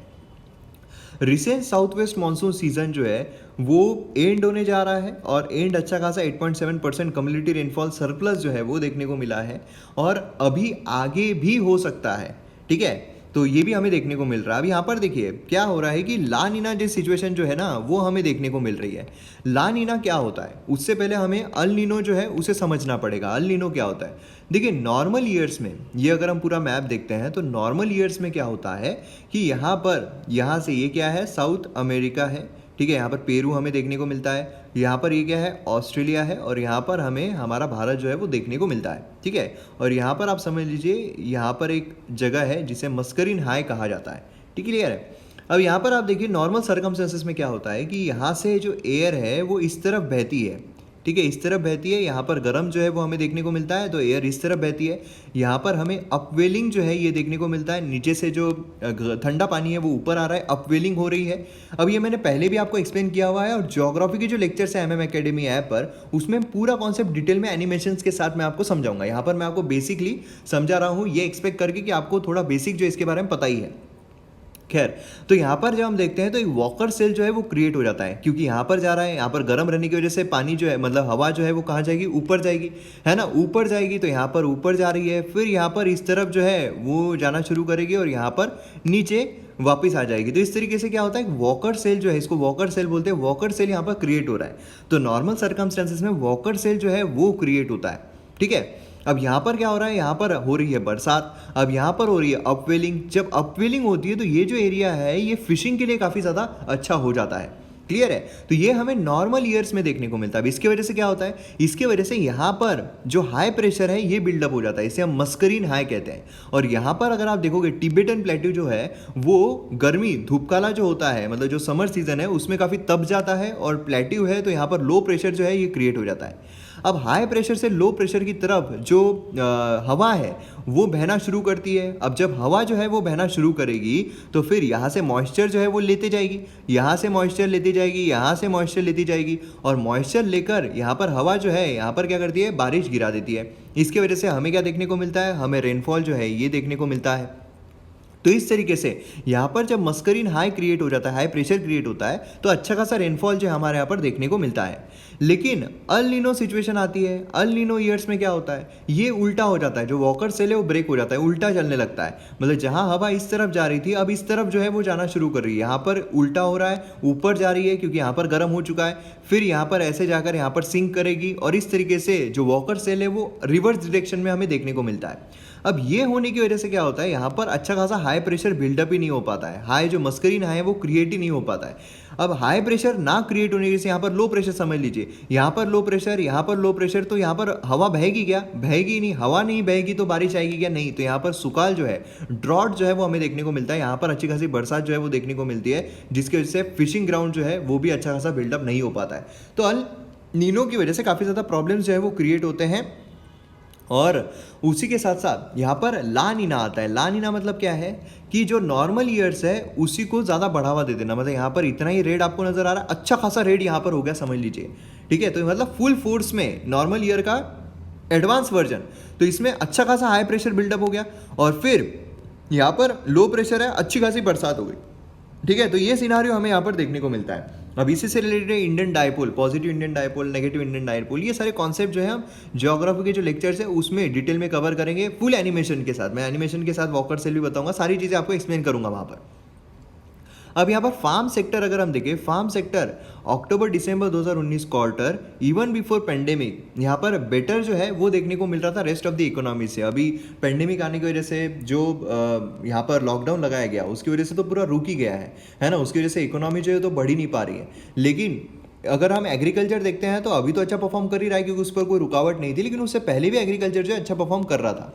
Recent south west monsoon season जो है वो एंड होने जा रहा है और एंड अच्छा खासा 8.7% कम्युनिटी रेनफॉल सरप्लस जो है वो देखने को मिला है और अभी आगे भी हो सकता है, ठीक है। तो ये भी हमें देखने को मिल रहा है। अब यहाँ पर देखिए क्या हो रहा है कि ला नीना जिस सिचुएशन जो है ना वो हमें देखने को मिल रही है। ला नीना क्या होता है, उससे पहले हमें अल नीनो जो है उसे समझना पड़ेगा। अल नीनो क्या होता है, देखिए नॉर्मल ईयर्स में, ये अगर हम पूरा मैप देखते हैं तो नॉर्मल ईयर्स में क्या होता है कि यहाँ पर, यहाँ से ये क्या है, साउथ अमेरिका है, ठीक है। यहाँ पर पेरू हमें देखने को मिलता है, यहाँ पर ये क्या है, ऑस्ट्रेलिया है, और यहाँ पर हमें हमारा भारत जो है वो देखने को मिलता है, ठीक है। और यहाँ पर आप समझ लीजिए यहाँ पर एक जगह है जिसे मस्करीन हाई कहा जाता है, ठीक है, क्लियर है। अब यहाँ पर आप देखिए नॉर्मल सर्कमस्टेंसेस में क्या होता है कि यहाँ से जो एयर है वो इस तरफ बहती है, ठीक है, इस तरफ बहती है। यहाँ पर गर्म जो है वो हमें देखने को मिलता है, तो एयर इस तरफ बहती है। यहाँ पर हमें अपवेलिंग जो है ये देखने को मिलता है, नीचे से जो ठंडा पानी है वो ऊपर आ रहा है, अपवेलिंग हो रही है। अब ये मैंने पहले भी आपको एक्सप्लेन किया हुआ है, और ज्योग्राफी के जो लेक्चर्स है MM एकेडमी ऐप पर, उसमें पूरा कॉन्सेप्ट डिटेल में एनिमेशंस के साथ मैं आपको समझाऊंगा। यहाँ पर मैं आपको बेसिकली समझा रहा हूँ, ये एक्सपेक्ट करके कि आपको थोड़ा बेसिक जो इसके बारे में पता ही है। खैर, तो यहाँ पर जब हम देखते हैं तो एक वॉकर सेल जो है वो क्रिएट हो जाता है, क्योंकि यहाँ पर जा रहा है, यहाँ पर गर्म रहने की वजह से पानी जो है, मतलब हवा जो है वो कहाँ जाएगी, ऊपर जाएगी, है ना, ऊपर जाएगी। तो यहाँ पर ऊपर जा रही है, फिर यहाँ पर इस तरफ जो है वो जाना शुरू करेगी और यहाँ पर नीचे वापस आ जाएगी। तो इस तरीके से क्या होता है, वॉकर सेल जो है, इसको वॉकर सेल बोलते हैं, वॉकर सेल यहाँ पर क्रिएट हो रहा है। तो नॉर्मल सर्कमस्टेंसेस में वॉकर सेल जो है वो क्रिएट होता है, ठीक है। अब यहाँ पर क्या हो रहा है, यहाँ पर हो रही है बरसात, अब यहाँ पर हो रही है अपवेलिंग। जब अपवेलिंग होती है तो ये जो एरिया है ये फिशिंग के लिए काफ़ी ज़्यादा अच्छा हो जाता है, क्लियर है। तो ये हमें नॉर्मल ईयर्स में देखने को मिलता है। अब इसकी वजह से क्या होता है, इसके वजह से यहाँ पर जो हाई प्रेशर है ये बिल्डअप हो जाता है, इसे हम मस्करीन हाई कहते हैं। और यहाँ पर अगर आप देखोगे टिबेटन प्लेट्यू जो है वो गर्मी धूपकाला जो होता है, मतलब जो समर सीजन है उसमें काफ़ी तप जाता है, और प्लेट्यू है तो यहाँ पर लो प्रेशर जो है ये क्रिएट हो जाता है। अब हाई प्रेशर से लो प्रेशर की तरफ जो हवा है वो बहना शुरू करती है। अब जब हवा जो है वो बहना शुरू करेगी तो फिर यहाँ से मॉइस्चर जो है वो लेते जाएगी, यहाँ से मॉइस्चर लेती जाएगी, यहाँ से मॉइस्चर लेती जाएगी, और मॉइस्चर लेकर यहाँ पर हवा जो है यहाँ पर क्या करती है, बारिश गिरा देती है। इसकी वजह से हमें क्या देखने को मिलता है, हमें रेनफॉल जो है ये देखने को मिलता है। तो इस तरीके से यहाँ पर जब मस्करीन हाई क्रिएट हो जाता है, हाई प्रेशर क्रिएट होता है, तो अच्छा खासा रेनफॉल जो हमारे यहाँ पर देखने को मिलता है। लेकिन अल नीनो सिचुएशन आती है, अल नीनो ईयर्स में क्या होता है, ये उल्टा हो जाता है, जो वॉकर सेल है वो ब्रेक हो जाता है, उल्टा चलने लगता है। मतलब जहाँ हवा इस तरफ जा रही थी अब इस तरफ जो है वो जाना शुरू कर रही है, यहाँ पर उल्टा हो रहा है, ऊपर जा रही है क्योंकि यहाँ पर गर्म हो चुका है, फिर यहाँ पर ऐसे जाकर यहाँ पर सिंक करेगी, और इस तरीके से जो वॉकर सेल है वो रिवर्स डायरेक्शन में हमें देखने को मिलता है। अब ये होने की वजह से क्या होता है, यहाँ पर अच्छा खासा हाई प्रेशर बिल्डअप ही नहीं हो पाता है, हाई जो मस्करीन हाई है वो क्रिएट ही नहीं हो पाता है। अब हाई प्रेशर ना क्रिएट होने की वजह से यहाँ पर लो प्रेशर समझ लीजिए, यहाँ पर लो प्रेशर, यहाँ पर लो प्रेशर, तो यहाँ पर हवा बहेगी क्या, बहेगी नहीं, हवा नहीं बहेगी तो बारिश आएगी क्या, नहीं। तो यहाँ पर सुकाल जो है, ड्रॉट जो है वो हमें देखने को मिलता है, यहाँ पर अच्छी खासी बरसात जो है वो देखने को मिलती है, जिसकी वजह से फिशिंग ग्राउंड जो है वो भी अच्छा खासा बिल्डअप नहीं हो पाता है। तो अल नीनो की वजह से काफ़ी ज़्यादा प्रॉब्लम्स जो है वो क्रिएट होते हैं। और उसी के साथ साथ यहाँ पर ला नीना आता है। ला नीना मतलब क्या है कि जो नॉर्मल ईयर्स है उसी को ज़्यादा बढ़ावा दे देना, मतलब यहाँ पर इतना ही रेड आपको नज़र आ रहा है, अच्छा खासा रेड यहाँ पर हो गया समझ लीजिए, ठीक है। तो मतलब फुल फोर्स में नॉर्मल ईयर का एडवांस वर्जन, तो इसमें अच्छा खासा हाई प्रेशर बिल्डअप हो गया, और फिर यहाँ पर लो प्रेशर है, अच्छी खासी बरसात हो गई, ठीक है। तो ये सिनारियो हमें यहाँ पर देखने को मिलता है। अब इसी से related Indian dipole, positive Indian dipole, negative Indian dipole, ये सारे कॉन्सेप्ट जो है हम ज्योग्राफी के जो लेक्चर्स है उसमें डिटेल में कवर करेंगे, फुल एनिमेशन के साथ। मैं एनिमेशन के साथ वॉकर सेल भी बताऊंगा, सारी चीज़ें आपको एक्सप्लेन करूंगा वहाँ पर। अब यहाँ पर फार्म सेक्टर अगर हम देखें, फार्म सेक्टर अक्टूबर दिसंबर 2019 क्वार्टर इवन बिफोर पेंडेमिक यहाँ पर बेटर जो है वो देखने को मिल रहा था रेस्ट ऑफ द इकोनॉमी से। अभी पेंडेमिक आने की वजह से जो यहाँ पर लॉकडाउन लगाया गया उसकी वजह से तो पूरा रुक ही गया है ना, उसकी वजह से इकोनॉमी जो है तो बढ़ ही नहीं पा रही है। लेकिन अगर हम एग्रीकल्चर देखते हैं तो अभी तो अच्छा परफॉर्म कर ही रहा है क्योंकि उस पर कोई रुकावट नहीं थी, लेकिन उससे पहले भी एग्रीकल्चर जो है अच्छा परफॉर्म कर रहा था।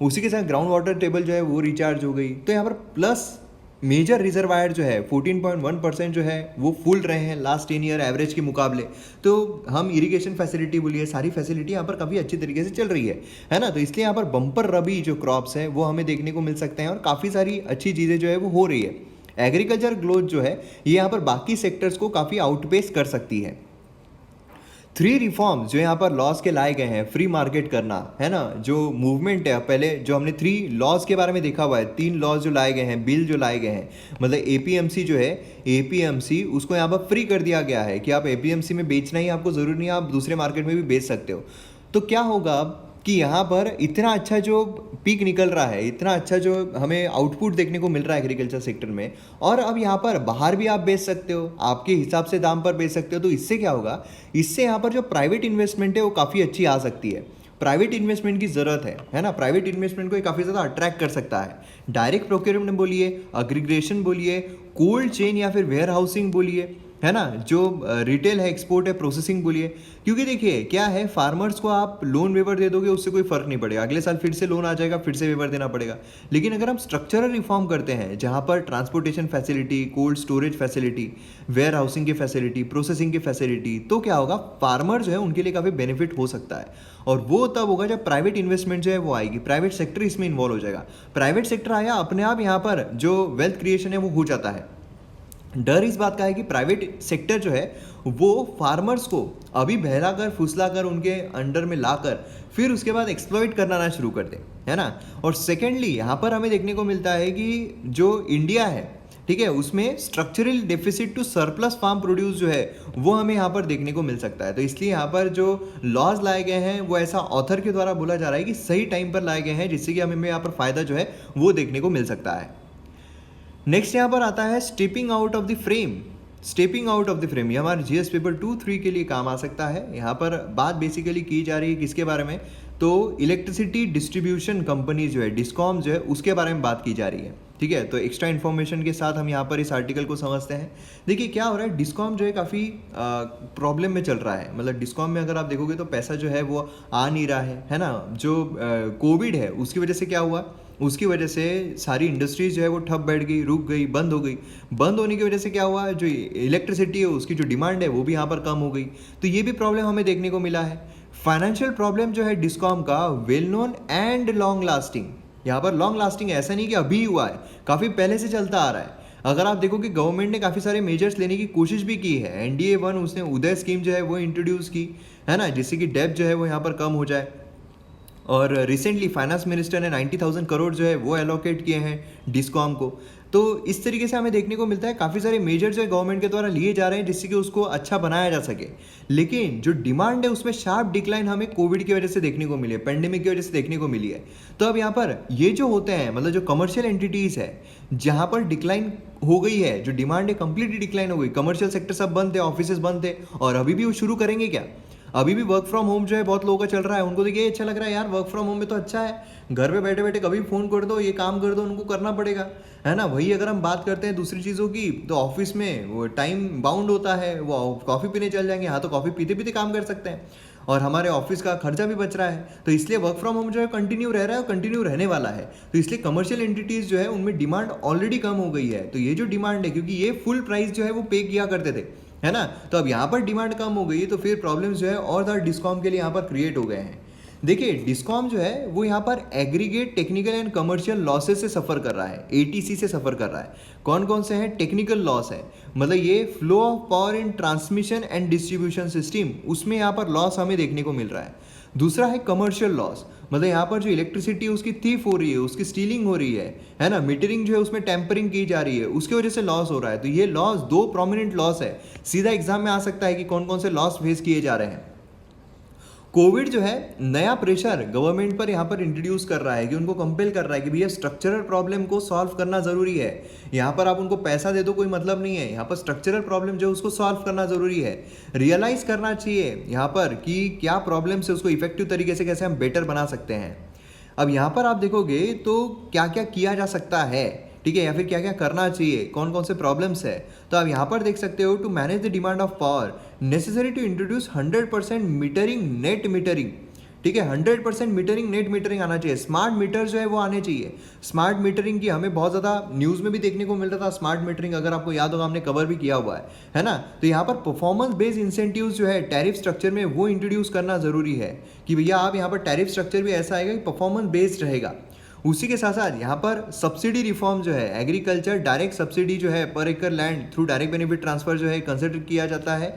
उसी के साथ ग्राउंड वाटर टेबल जो है वो रिचार्ज हो गई, तो यहाँ पर प्लस मेजर रिजर्वायर जो है 14.1% जो है वो फुल रहे हैं लास्ट 10 ईयर एवरेज के मुकाबले। तो हम इरिगेशन फैसिलिटी बोलिए, सारी फैसिलिटी यहाँ पर काफ़ी अच्छी तरीके से चल रही है ना। तो इसलिए यहाँ पर बम्पर रबी जो क्रॉप्स हैं वो हमें देखने को मिल सकते हैं, और काफ़ी सारी अच्छी चीज़ें जो है वो हो रही है। एग्रीकल्चर ग्रोथ जो है ये यहाँ पर बाकी सेक्टर्स को काफ़ी आउटपेस कर सकती है। 3 रिफॉर्म्स जो यहाँ पर लॉज के लाए गए हैं, फ्री मार्केट करना है ना, जो मूवमेंट है, पहले जो हमने 3 लॉज के बारे में देखा हुआ है, 3 लॉज जो लाए गए हैं, बिल जो लाए गए हैं, मतलब एपीएमसी जो है, एपीएमसी उसको यहाँ पर फ्री कर दिया गया है कि आप एपीएमसी में बेचना ही आपको ज़रूरी नहीं है, आप दूसरे मार्केट में भी बेच सकते हो। तो क्या होगा अब कि यहाँ पर इतना अच्छा जो पीक निकल रहा है, इतना अच्छा जो हमें आउटपुट देखने को मिल रहा है एग्रीकल्चर सेक्टर में, और अब यहाँ पर बाहर भी आप बेच सकते हो, आपके हिसाब से दाम पर बेच सकते हो। तो इससे क्या होगा, इससे यहाँ पर जो प्राइवेट इन्वेस्टमेंट है वो काफ़ी अच्छी आ सकती है। प्राइवेट इन्वेस्टमेंट की ज़रूरत है ना, प्राइवेट इन्वेस्टमेंट को ये काफ़ी ज़्यादा अट्रैक्ट कर सकता है। डायरेक्ट प्रोक्योरमेंट बोलिए, एग्रीगेशन बोलिए, कोल्ड चेन या फिर वेयर हाउसिंग बोलिए, है ना, जो रिटेल है, एक्सपोर्ट है, प्रोसेसिंग बोलिए। क्योंकि देखिए क्या है, फार्मर्स को आप लोन वेवर दे दोगे उससे कोई फर्क नहीं पड़ेगा, अगले साल फिर से लोन आ जाएगा, फिर से वेवर देना पड़ेगा। लेकिन अगर हम स्ट्रक्चरल रिफॉर्म करते हैं जहाँ पर transportation facility, cold storage facility, warehousing की फैसिलिटी, प्रोसेसिंग की फैसिलिटी, तो क्या होगा, फार्मर जो है उनके लिए काफ़ी बेनिफिट हो सकता है। और वो तब होगा जब प्राइवेट इन्वेस्टमेंट जो है वो आएगी, प्राइवेट सेक्टर इसमें इन्वॉल्व हो जाएगा। प्राइवेट सेक्टर आया, अपने आप यहाँ पर जो वेल्थ क्रिएशन है वो हो जाता है। डर इस बात का है कि प्राइवेट सेक्टर जो है वो फार्मर्स को अभी बहलाकर फुसलाकर उनके अंडर में लाकर फिर उसके बाद एक्सप्लॉइट करना ना शुरू कर दे, है ना। और सेकेंडली यहाँ पर हमें देखने को मिलता है कि जो इंडिया है, ठीक है, उसमें structural deficit to surplus farm produce जो है वो हमें यहाँ पर देखने को मिल सकता है। तो इसलिए यहाँ पर जो लॉज लाए गए हैं वो ऐसा ऑथर के द्वारा बोला जा रहा है कि सही टाइम पर लाए गए हैं, जिससे कि हमें यहाँ पर फायदा जो है वो देखने को मिल सकता है। नेक्स्ट यहाँ पर आता है stepping out of the frame. Stepping out of the frame ये हमारे जीएस पेपर 2-3 के लिए काम आ सकता है। यहाँ पर बात बेसिकली की जा रही है किसके बारे में, तो इलेक्ट्रिसिटी डिस्ट्रीब्यूशन कंपनी जो है, डिस्कॉम जो है, उसके बारे में बात की जा रही है। ठीक है, तो एक्स्ट्रा इन्फॉर्मेशन के साथ हम यहाँ पर इस आर्टिकल को समझते हैं। देखिए क्या हो रहा है, डिस्कॉम जो है काफ़ी प्रॉब्लम में चल रहा है। मतलब डिस्कॉम में अगर आप देखोगे तो पैसा जो है वो आ नहीं रहा है ना। जो कोविड है उसकी वजह से क्या हुआ, उसकी वजह से सारी इंडस्ट्रीज जो है वो ठप बैठ गई, रुक गई, बंद हो गई। बंद होने की वजह से क्या हुआ, जो इलेक्ट्रिसिटी है उसकी जो डिमांड है वो भी यहाँ पर कम हो गई। तो ये भी प्रॉब्लम हमें देखने को मिला है। फाइनेंशियल प्रॉब्लम जो है डिस्कॉम का well known and long lasting. यहाँ पर लॉन्ग लास्टिंग ऐसा नहीं कि अभी हुआ है, काफ़ी पहले से चलता आ रहा है। अगर आप देखो कि गवर्नमेंट ने काफ़ी सारे मेजर्स लेने की कोशिश भी की है। एनडीए 1 उसने उदय स्कीम जो है वो इंट्रोड्यूस की, है ना, जिससे कि डेब्ट जो है वो यहाँ पर कम हो जाए। और रिसेंटली फाइनेंस मिनिस्टर ने 90,000 करोड़ जो है वो एलोकेट किए हैं डिस्कॉम को। तो इस तरीके से हमें देखने को मिलता है काफ़ी सारे मेजर जो है गवर्नमेंट के द्वारा लिए जा रहे हैं, जिससे कि उसको अच्छा बनाया जा सके। लेकिन जो डिमांड है उसमें शार्प डिक्लाइन हमें कोविड की वजह से देखने को मिली है, पेंडेमिक की वजह से देखने को मिली है। तो अब यहाँ पर ये जो होते हैं, मतलब जो कमर्शियल एंटिटीज़ है जहाँ पर डिक्लाइन हो गई है, जो डिमांड है कंप्लीटली डिक्लाइन हो गई, कमर्शियल सेक्टर सब बंद थे, ऑफिसेज बंद थे, और अभी भी वो शुरू करेंगे क्या। अभी भी वर्क फ्रॉम होम जो है बहुत लोगों का चल रहा है। उनको देखिए अच्छा लग रहा है, यार वर्क फ्रॉम होम में तो अच्छा है, घर पे बैठे बैठे कभी फ़ोन कर दो, ये काम कर दो, उनको करना पड़ेगा, है ना। वही अगर हम बात करते हैं दूसरी चीज़ों की, तो ऑफिस में वो टाइम बाउंड होता है, वो कॉफ़ी पीने चल जाएंगे, हाँ तो कॉफ़ी पीते पीते काम कर सकते हैं, और हमारे ऑफिस का खर्चा भी बच रहा है। तो इसलिए वर्क फ्रॉम होम जो है कंटिन्यू रह रहा है और कंटिन्यू रहने वाला है। तो इसलिए कमर्शियल एंटिटीज़ जो है उनमें डिमांड ऑलरेडी कम हो गई है। तो ये जो डिमांड है, क्योंकि ये फुल प्राइस जो है वो पे किया करते थे, है ना, तो अब यहाँ पर डिमांड कम हो गई, तो फिर प्रॉब्लम्स जो है और ज़्यादा डिस्कॉम के लिए यहाँ पर क्रिएट हो गए हैं। देखिए डिस्कॉम जो है वो यहाँ पर aggregate technical and commercial losses से सफ़र कर रहा है, एटीसी से सफ़र कर रहा है। कौन कौन से हैं, टेक्निकल लॉस है, मतलब ये flow of power in transmission and distribution system, उसमें यहाँ पर लॉस हमें देखने को मिल रहा है। दूसरा है कमर्शियल लॉस, मतलब यहाँ पर जो इलेक्ट्रिसिटी है उसकी थीफ हो रही है, उसकी स्टीलिंग हो रही है ना, मीटरिंग जो है उसमें टेम्परिंग की जा रही है, उसकी वजह से लॉस हो रहा है। तो ये लॉस 2 प्रोमिनेंट लॉस है। सीधा एग्जाम में आ सकता है कि कौन कौन से लॉस फेस किए जा रहे हैं। कोविड जो है नया प्रेशर गवर्नमेंट पर यहाँ पर इंट्रोड्यूस कर रहा है, कि उनको कंपेल कर रहा है कि भैया स्ट्रक्चरल प्रॉब्लम को सॉल्व करना ज़रूरी है। यहाँ पर आप उनको पैसा दे दो कोई मतलब नहीं है, यहाँ पर स्ट्रक्चरल प्रॉब्लम जो है उसको सॉल्व करना ज़रूरी है। रियलाइज़ करना चाहिए यहाँ पर कि क्या प्रॉब्लम है, उसको इफेक्टिव तरीके से कैसे हम बेटर बना सकते हैं। अब यहाँ पर आप देखोगे तो क्या क्या किया जा सकता है, ठीक है, या फिर क्या क्या करना चाहिए, कौन कौन से प्रॉब्लम्स है। तो आप यहाँ पर देख सकते हो, to manage the demand of power necessary to introduce 100% metering, net metering, ठीक है, 100% मीटरिंग, नेट मीटरिंग आना चाहिए। स्मार्ट मीटर जो है वो आने चाहिए। स्मार्ट मीटरिंग की हमें बहुत ज़्यादा न्यूज़ में भी देखने को मिल रहा था। स्मार्ट मीटरिंग अगर आपको याद होगा हमने कवर भी किया हुआ है ना। तो यहाँ पर परफॉर्मेंस बेस्ड इंसेंटिव्स जो है टैरिफ स्ट्रक्चर में वो इंट्रोड्यूस करना ज़रूरी है, कि भैया आप यहाँ पर टैरिफ स्ट्रक्चर भी ऐसा आएगा कि परफॉर्मेंस बेस्ड रहेगा। उसी के साथ साथ यहाँ पर सब्सिडी रिफॉर्म जो है, एग्रीकल्चर डायरेक्ट सब्सिडी जो है पर एकड़ land through direct benefit transfer जो है कंसिडर किया जाता है।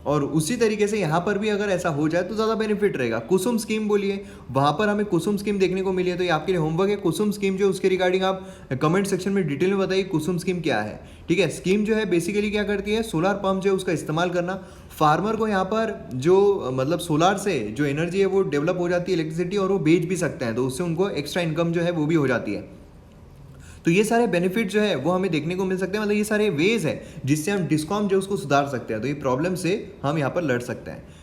और उसी तरीके से यहाँ पर भी अगर ऐसा हो जाए तो ज़्यादा बेनिफिट रहेगा। कुसुम स्कीम बोलिए, वहाँ पर हमें कुसुम स्कीम देखने को मिली है, तो ये आपके लिए होमवर्क है। कुसुम स्कीम जो उसके रिगार्डिंग आप कमेंट सेक्शन में डिटेल में बताइए कुसुम स्कीम क्या है। ठीक है, स्कीम जो है बेसिकली क्या करती है, सोलार पंप जो है उसका इस्तेमाल करना, फार्मर को यहाँ पर जो मतलब सोलार से जो एनर्जी है वो डेवलप हो जाती है इलेक्ट्रिसिटी, और वो बेच भी सकते हैं, तो उससे उनको एक्स्ट्रा इनकम जो है वो भी हो जाती है। तो ये सारे बेनिफिट जो है वो हमें देखने को मिल सकते हैं, मतलब ये सारे वेज है जिससे हम डिस्कॉम जो उसको सुधार सकते हैं, तो ये प्रॉब्लम से हम यहाँ पर लड़ सकते हैं।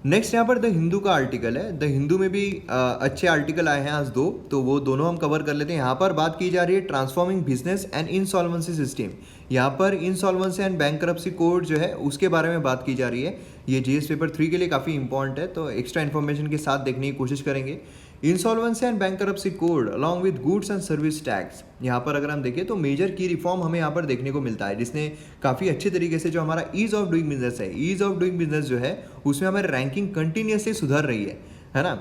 नेक्स्ट यहाँ पर द हिंदू का आर्टिकल है, द हिंदू में भी अच्छे आर्टिकल आए हैं आज 2, तो वो दोनों हम कवर कर लेते हैं। यहाँ पर बात की जा रही है transforming business and insolvency system. यहाँ पर इंसॉल्वेंसी एंड बैंकरप्सी कोड जो है उसके बारे में बात की जा रही है। ये जीएस पेपर 3 के लिए काफ़ी इंपॉर्टेंट है, तो एक्स्ट्रा इन्फॉर्मेशन के साथ देखने की कोशिश करेंगे। Insolvency and bankruptcy code along with goods and service tax, यहाँ पर अगर हम देखें तो मेजर की रिफॉर्म हमें यहाँ पर देखने को मिलता है, जिसने काफ़ी अच्छे तरीके से जो हमारा ईज ऑफ डूइंग बिजनेस है, ईज ऑफ डूइंग बिजनेस जो है उसमें हमारी रैंकिंग कंटिन्यूसली सुधर रही है ना।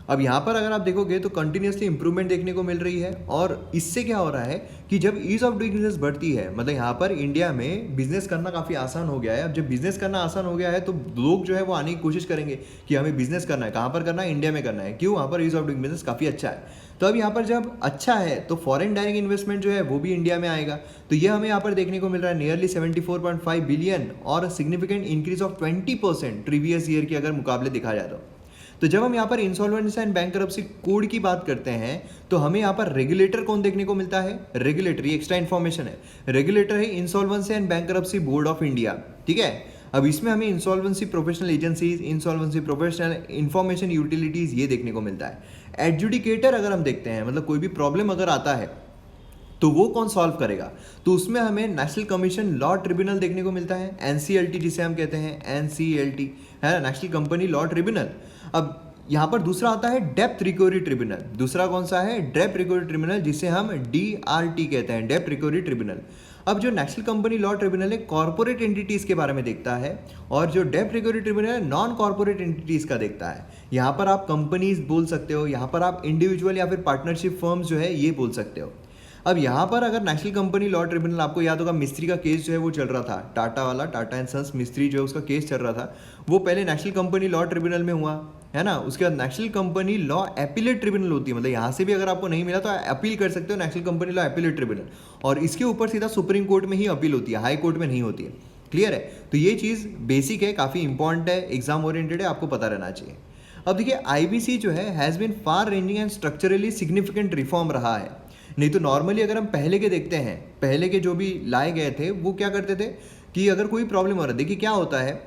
अब यहाँ पर अगर आप देखोगे तो कंटिन्यूसली इंप्रूवमेंट देखने को मिल रही है, और इससे क्या हो रहा है कि जब ईज ऑफ डूइंग बिजनेस बढ़ती है, मतलब यहाँ पर इंडिया में बिजनेस करना काफ़ी आसान हो गया है। अब जब बिजनेस करना आसान हो गया है तो लोग जो है वो आने की कोशिश करेंगे कि हमें बिजनेस करना है, कहाँ पर करना है, इंडिया में करना है। क्यों? वहाँ पर ईज ऑफ डूइंग बिजनेस काफ़ी अच्छा है। तो अब यहाँ पर जब अच्छा है तो फॉरेन डायरेक्ट इन्वेस्टमेंट जो है वो भी इंडिया में आएगा, तो ये हमें यहाँ पर देखने को मिल रहा है नियरली 74.5 बिलियन और significant increase of 20% previous year के अगर मुकाबले दिखा जाए तो जब हम यहाँ पर इंसॉल्वेंसी एंड बैंकरप्सी कोड की बात करते हैं तो हमें यहाँ पर रेगुलेटर कौन देखने को मिलता है, रेगुलेटर, ये एक्स्ट्रा इन्फॉर्मेशन है, रेगुलेटर है insolvency and bankruptcy board of India. ठीक है, अब इसमें हमें insolvency professional agencies, insolvency professional information utilities ये देखने को मिलता है। एडजुडिकेटर अगर हम देखते हैं, मतलब कोई भी प्रॉब्लम अगर आता है तो वो कौन सॉल्व करेगा, तो उसमें हमें नेशनल कमीशन लॉ ट्रिब्यूनल देखने को मिलता है, एनसीएलटी जिसे हम कहते हैं, एनसीएलटी है ना, नेशनल कंपनी लॉ ट्रिब्यूनल। अब यहाँ पर दूसरा आता है डेप्थ रिकवरी ट्रिब्यूनल, दूसरा कौन सा है, डेप्थ रिकवरी ट्रिब्यूनल, जिसे हम डीआरटी कहते हैं, डेप्थ रिकवरी ट्रिब्यूनल। अब जो नेशनल कंपनी लॉ ट्रिब्यूनल है कॉर्पोरेट एंटिटीज के बारे में देखता है, और जो depth recovery tribunal non corporate entities का देखता है। यहाँ पर आप कंपनीज बोल सकते हो, यहाँ पर आप इंडिविजुअल या फिर पार्टनरशिप फर्म्स जो है ये बोल सकते हो। अब यहाँ पर अगर नेशनल कंपनी लॉ ट्रिब्यूनल, आपको याद होगा मिस्त्री का केस जो है वो चल रहा था, टाटा वाला, टाटा एंड सन्स मिस्त्री जो है उसका केस चल रहा था, वो पहले नेशनल कंपनी लॉ ट्रिब्यूनल में हुआ है ना। उसके बाद national company law appellate tribunal होती है, मतलब यहाँ से भी अगर आपको नहीं मिला तो अपील कर सकते हो national company law appellate tribunal, और इसके ऊपर सीधा सुप्रीम कोर्ट में ही अपील होती है, हाई कोर्ट में नहीं होती है। क्लियर है, तो ये चीज़ बेसिक है, काफ़ी इंपॉर्टेंट है, एग्जाम ओरिएंटेड है, आपको पता रहना चाहिए। अब देखिए आईबीसी जो है has been far ranging and structurally significant reform रहा है। नहीं तो नॉर्मली अगर हम पहले के देखते हैं, पहले के जो भी लाए गए थे वो क्या करते थे कि अगर कोई प्रॉब्लम हो रहा है, देखिए क्या होता है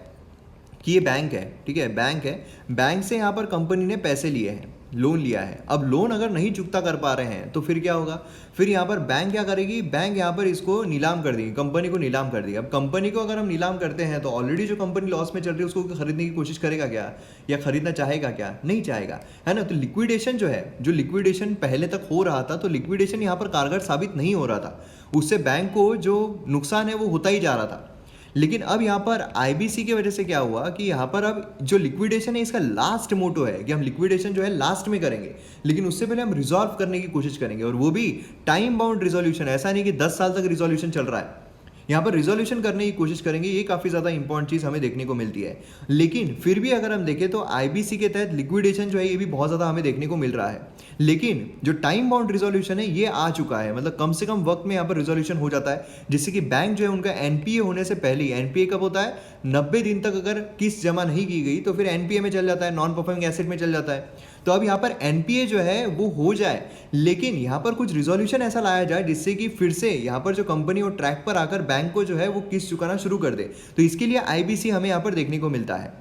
कि ये बैंक है, ठीक है, बैंक है, बैंक से यहाँ पर कंपनी ने पैसे लिए हैं, लोन लिया है। अब लोन अगर नहीं चुकता कर पा रहे हैं तो फिर क्या होगा, फिर यहाँ पर बैंक क्या करेगी, बैंक यहाँ पर इसको नीलाम कर देगी, कंपनी को नीलाम कर देगी। अब कंपनी को अगर हम नीलाम करते हैं तो ऑलरेडी जो कंपनी लॉस में चल रही है उसको खरीदने की कोशिश करेगा क्या, या खरीदना चाहेगा क्या, नहीं चाहेगा, है ना। तो लिक्विडेशन जो है, जो लिक्विडेशन पहले तक हो रहा था, तो लिक्विडेशन यहाँ पर कारगर साबित नहीं हो रहा था, उससे बैंक को जो नुकसान है वो होता ही जा रहा था। लेकिन अब यहाँ पर आईबीसी की वजह से क्या हुआ कि यहाँ पर अब जो लिक्विडेशन है इसका लास्ट मोटो है कि हम लिक्विडेशन जो है लास्ट में करेंगे, लेकिन उससे पहले हम रिजॉल्व करने की कोशिश करेंगे, और वो भी टाइम बाउंड रिजोल्यूशन। ऐसा नहीं कि 10 साल तक रिजोल्यूशन चल रहा है, यहाँ पर रिजोल्यूशन करने की कोशिश करेंगे। ये काफ़ी ज़्यादा इंपॉर्टेंट चीज़ हमें देखने को मिलती है। लेकिन फिर भी अगर हम देखें तो आईबीसी के तहत लिक्विडेशन जो है ये भी बहुत ज़्यादा हमें देखने को मिल रहा है, लेकिन जो टाइम बाउंड रिजोल्यूशन है ये आ चुका है, मतलब कम से कम वक्त में यहाँ पर रिजोल्यूशन हो जाता है, जिससे कि बैंक जो है उनका एनपीए होने से पहले ही, एनपीए कब होता है, 90 दिन तक अगर किस्त जमा नहीं की गई तो फिर एनपीए में चल जाता है, नॉन परफॉर्मिंग एसेट में चल जाता है। तो अब यहाँ पर एनपीए जो है वो हो जाए, लेकिन यहाँ पर कुछ रिजोल्यूशन ऐसा लाया जाए जिससे कि फिर से यहाँ पर जो कंपनी वो ट्रैक पर आकर बैंक को जो है वो किस्त चुकाना शुरू कर दे। तो इसके लिए आईबीसी हमें यहाँ पर देखने को मिलता है।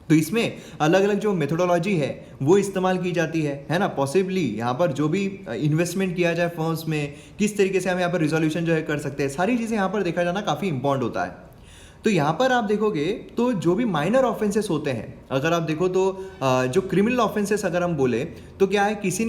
तो इसमें अलग अलग जो मेथोडोलॉजी है वो इस्तेमाल की जाती है ना। पॉसिबली यहाँ पर जो भी इन्वेस्टमेंट किया जाए फर्म्स में, किस तरीके से हम यहाँ पर रिजोल्यूशन जो है कर सकते हैं, सारी चीज़ें यहाँ पर देखा जाना काफ़ी इंपॉर्टेंट होता है। तो यहाँ पर आप देखोगे तो जो भी माइनर ऑफेंसेस होते हैं, अगर आप देखो तो जो क्रिमिनल ऑफेंसेस अगर हम बोले तो क्या है, किसी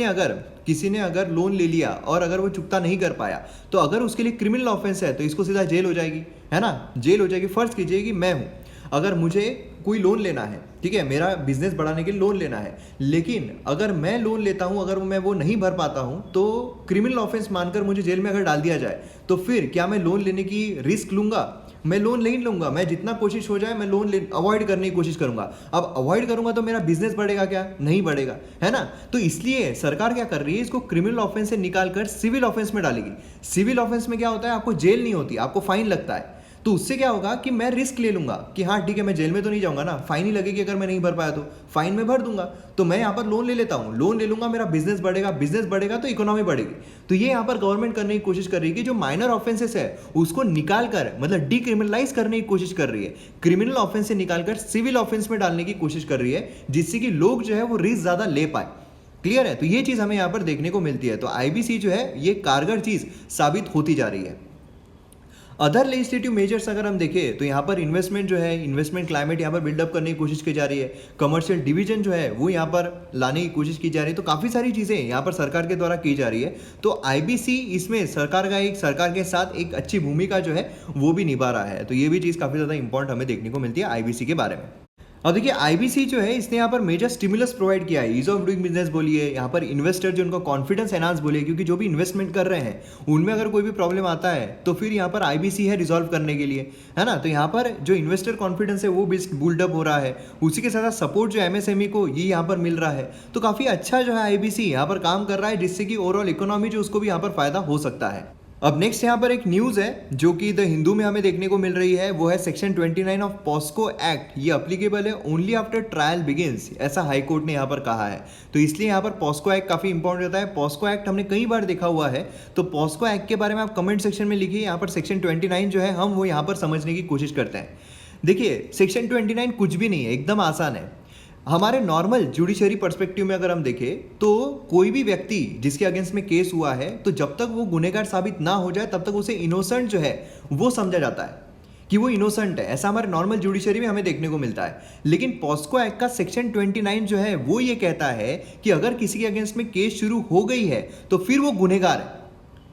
ने अगर लोन ले लिया और अगर वो चुकता नहीं कर पाया, तो अगर उसके लिए क्रिमिनल ऑफेंस है तो इसको सीधा जेल हो जाएगी, है ना, जेल हो जाएगी। फर्ज कीजिए कि मैं हूँ, अगर मुझे कोई लोन लेना है ठीक है, मेरा बिजनेस बढ़ाने के लिए लोन लेना है, लेकिन अगर मैं लोन लेता हूं, अगर मैं वो नहीं भर पाता हूं, तो क्रिमिनल ऑफेंस मानकर मुझे जेल में अगर डाल दिया जाए, तो फिर क्या मैं लोन लेने की रिस्क लूंगा? मैं लोन नहीं लूंगा। मैं जितना कोशिश हो जाए मैं लोन अवॉइड करने की कोशिश करूंगा। अब अवॉइड करूंगा तो मेरा बिजनेस बढ़ेगा क्या? नहीं बढ़ेगा, है ना? तो इसलिए सरकार क्या कर रही है, इसको क्रिमिनल ऑफेंस से निकालकर सिविल ऑफेंस में डालेगी। सिविल ऑफेंस में क्या होता है, आपको जेल नहीं होती, आपको फाइन लगता है। तो उससे क्या होगा कि मैं रिस्क ले लूंगा कि हाँ ठीक है, मैं जेल में तो नहीं जाऊंगा ना, फाइन ही लगेगी अगर मैं नहीं भर पाया तो फाइन में भर दूंगा। तो मैं यहाँ पर लोन ले लेता हूँ, लोन ले लूंगा, मेरा बिजनेस बढ़ेगा, बिजनेस बढ़ेगा तो इकोनॉमी बढ़ेगी। तो ये यहाँ पर गवर्नमेंट करने की कोशिश कर रही है कि जो माइनर ऑफेंसेस है उसको निकाल कर, मतलब डिक्रिमिनलाइज करने की कोशिश कर रही है, क्रिमिनल ऑफेंस से निकालकर सिविल ऑफेंस में डालने की कोशिश कर रही है, जिससे कि लोग जो है वो रिस्क ज्यादा ले पाए। क्लियर है? तो ये चीज हमें यहाँ पर देखने को मिलती है। तो आईबीसी जो है ये कारगर चीज साबित होती जा रही है। अदर लेजिस्लेटिव मेजर्स अगर हम देखें तो यहाँ पर इन्वेस्टमेंट जो है, इन्वेस्टमेंट क्लाइमेट यहाँ पर बिल्डअप करने की कोशिश की जा रही है। कमर्शियल डिवीजन जो है वो यहाँ पर लाने की कोशिश की जा रही है। तो काफ़ी सारी चीज़ें यहाँ पर सरकार के द्वारा की जा रही है। तो आईबीसी इसमें सरकार के साथ एक अच्छी भूमिका जो है वो भी निभा रहा है। तो ये भी चीज़ काफ़ी ज़्यादा इंपॉर्टेंट हमें देखने को मिलती है आईबीसी के बारे में। अब देखिए आईबीसी जो है इसने यहाँ पर मेजर स्टिमुलस प्रोवाइड किया है, ईज ऑफ डूइंग बिजनेस बोलिए, यहाँ पर इन्वेस्टर जो उनका कॉन्फिडेंस एनहांस बोलिए, क्योंकि जो भी इन्वेस्टमेंट कर रहे हैं उनमें अगर कोई भी प्रॉब्लम आता है तो फिर यहाँ पर आईबीसी है रिजॉल्व करने के लिए, है ना? तो यहाँ पर जो इन्वेस्टर कॉन्फिडेंस है वो बिल्डअप हो रहा है, उसी के साथ सपोर्ट जो एमएसएमई को ये यहाँ पर मिल रहा है। तो काफ़ी अच्छा जो है आईबीसी यहाँ पर काम कर रहा है, जिससे कि ओवरऑल इकोनॉमी जो उसको भी यहाँ पर फायदा हो सकता है। अब नेक्स्ट यहाँ पर एक न्यूज़ है जो कि द हिंदू में हमें देखने को मिल रही है, वो है सेक्शन 29 ऑफ पॉस्को एक्ट। ये अप्लीकेबल है ओनली आफ्टर ट्रायल बिगिंस, ऐसा हाई कोर्ट ने यहाँ पर कहा है। तो इसलिए यहाँ पर पॉस्को एक्ट काफ़ी इंपॉर्टेंट रहता है। पॉस्को एक्ट हमने कई बार देखा हुआ है, तो पॉस्को एक्ट के बारे में आप कमेंट सेक्शन में लिखिए। यहाँ पर सेक्शन 29 जो है हम वो यहाँ पर समझने की कोशिश करते हैं। देखिए सेक्शन 29 कुछ भी नहीं है, एकदम आसान है। हमारे नॉर्मल जुडिशरी पर्सपेक्टिव में अगर हम देखें तो कोई भी व्यक्ति जिसके अगेंस्ट में केस हुआ है, तो जब तक वो गुनहगार साबित ना हो जाए तब तक उसे इनोसेंट जो है वो समझा जाता है कि वो इनोसेंट है। ऐसा हमारे नॉर्मल जुडिशरी में हमें देखने को मिलता है। लेकिन पॉस्को एक्ट का सेक्शन 29 जो है वो ये कहता है कि अगर किसी के अगेंस्ट में केस शुरू हो गई है तो फिर वो गुनहगार है।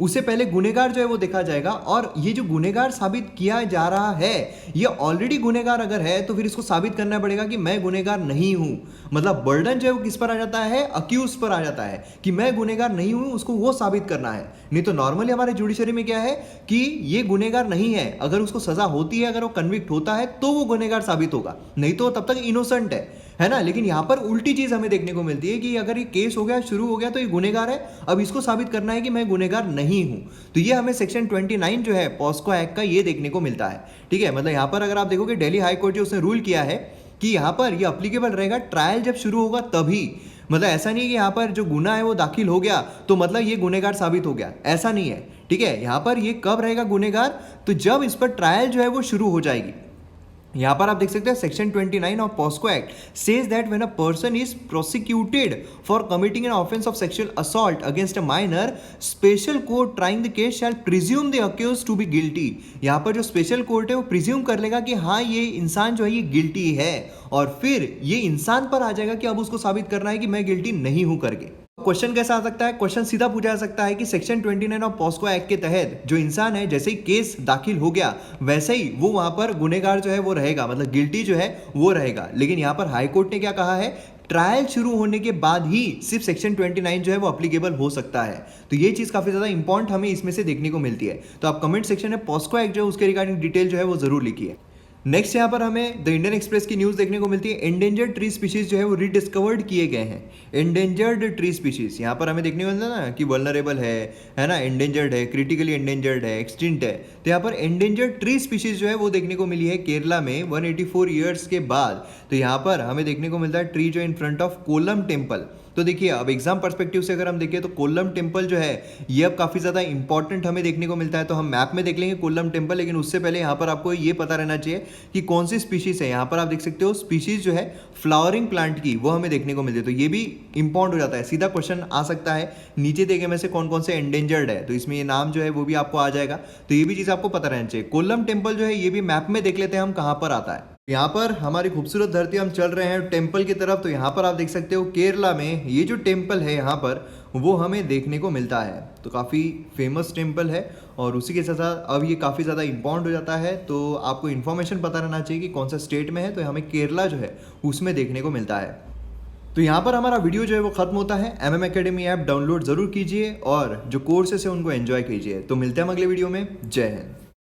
उससे पहले गुनहगार जो है वो देखा जाएगा, और ये जो गुनहगार साबित किया जा रहा है, ये ऑलरेडी गुनहगार अगर है तो फिर इसको साबित करना पड़ेगा कि मैं गुनहगार नहीं हूं। मतलब बर्डन जो है वो किस पर आ जाता है, अक्यूज पर आ जाता है कि मैं गुनहगार नहीं हूं, उसको वो साबित करना है। नहीं तो नॉर्मली हमारे जुडिशरी में क्या है कि ये गुनहगार नहीं है, अगर उसको सजा होती है, अगर वो कन्विक्ट होता है तो वो गुनहगार साबित होगा, नहीं तो तब तक इनोसेंट है ना? लेकिन यहाँ पर उल्टी चीज हमें देखने को मिलती है कि अगर ये केस हो गया, शुरू हो गया, तो ये गुनहगार है, अब इसको साबित करना है कि मैं गुनहगार नहीं हूं। तो ये हमें सेक्शन 29 जो है पॉस्को एक्ट का ये देखने को मिलता है। ठीक है, मतलब यहाँ पर अगर आप देखोगे दिल्ली हाई कोर्ट जो उसने रूल किया है कि यहाँ पर ये अप्लीकेबल रहेगा ट्रायल जब शुरू होगा तभी। मतलब ऐसा नहीं है कि यहाँ पर जो गुना है वो दाखिल हो गया तो मतलब ये गुनहगार साबित हो गया, ऐसा नहीं है। ठीक है, यहाँ पर ये कब रहेगा गुनहगार, तो जब इस पर ट्रायल जो है वो शुरू हो जाएगी। यहाँ पर आप देख सकते हैं section 29 of POCSO act says that when a person is prosecuted for committing an offence of sexual assault against a minor, special court trying the case shall presume the accused to be guilty. यहाँ पर जो special court है वो presume कर लेगा कि हाँ ये इंसान जो है ये गिल्टी है, और फिर ये इंसान पर आ जाएगा कि अब उसको साबित करना है कि मैं गिल्टी नहीं हूं करके। क्वेश्चन कैसा आ सकता है, क्वेश्चन सीधा पूछा जा सकता है कि सेक्शन 29 ऑफ पॉस्को एक्ट के तहत जो इंसान है, जैसे ही केस दाखिल हो गया वैसे ही वो वहां पर गुनहगार जो है वो रहेगा, मतलब गिल्टी जो है वो रहेगा। लेकिन यहाँ पर हाई कोर्ट ने क्या कहा है, ट्रायल शुरू होने के बाद ही सिर्फ सेक्शन 29 जो है वो अप्लीकेबल हो सकता है। तो ये चीज काफी ज्यादा इंपॉर्टेंट हमें इसमें से देखने को मिलती है। तो आप कमेंट सेक्शन में पॉस्को एक्ट जो है उसके रिगार्डिंग डिटेल जो है वो जरूर लिखिए। नेक्स्ट यहाँ पर हमें द इंडियन एक्सप्रेस की न्यूज़ देखने को मिलती है। एंडेंजर्ड ट्री स्पीशीज जो है वो रिडिस्कवर्ड किए गए हैं। एंडेंजर्ड ट्री स्पीशीज यहाँ पर हमें देखने को मिलता है ना कि वल्नरेबल है ना, एंडेंजर्ड है, क्रिटिकली एंडेंजर्ड है, एक्सटिंक्ट है। तो यहाँ पर एंडेंजर्ड ट्री स्पीशीज जो है वो देखने को मिली है केरला में 184 ईयर्स के बाद। तो यहाँ पर हमें देखने को मिलता है ट्री जो in front of Kollam temple. तो देखिए अब एग्जाम पर्सपेक्टिव से अगर हम देखें तो कोल्लम टेम्पल जो है ये अब काफ़ी ज़्यादा इंपॉर्टेंट हमें देखने को मिलता है। तो हम मैप में देख लेंगे कोल्लम टेम्पल, लेकिन उससे पहले यहाँ पर आपको ये पता रहना चाहिए कि कौन सी स्पीशीज़ है। यहाँ पर आप देख सकते हो स्पीशीज़ जो है फ्लावरिंग प्लांट की वो हमें देखने को मिलती है। तो ये भी इंपॉर्टेंट हो जाता है, सीधा क्वेश्चन आ सकता है नीचे देखे में से कौन कौन से एंडेंजर्ड है, तो इसमें ये नाम जो है वो भी आपको आ जाएगा। तो ये भी चीज़ आपको पता रहना चाहिए। कोल्लम टेम्पल जो है ये भी मैप में देख लेते हैं हम कहाँ पर आता है। यहाँ पर हमारी खूबसूरत धरती हम चल रहे हैं टेम्पल की तरफ। तो यहाँ पर आप देख सकते हो केरला में ये जो टेम्पल है यहाँ पर वो हमें देखने को मिलता है। तो काफ़ी फेमस टेम्पल है और उसी के साथ साथ अब ये काफ़ी ज़्यादा इम्पोर्टेंट हो जाता है। तो आपको इन्फॉर्मेशन पता रहना चाहिए कि कौन सा स्टेट में है। तो हमें केरला जो है उसमें देखने को मिलता है। तो यहाँ पर हमारा वीडियो जो है वो खत्म होता है। MM Academy ऐप डाउनलोड ज़रूर कीजिए और जो कोर्सेस है उनको एंजॉय कीजिए। तो मिलते हैं हम अगले वीडियो में। जय हिंद।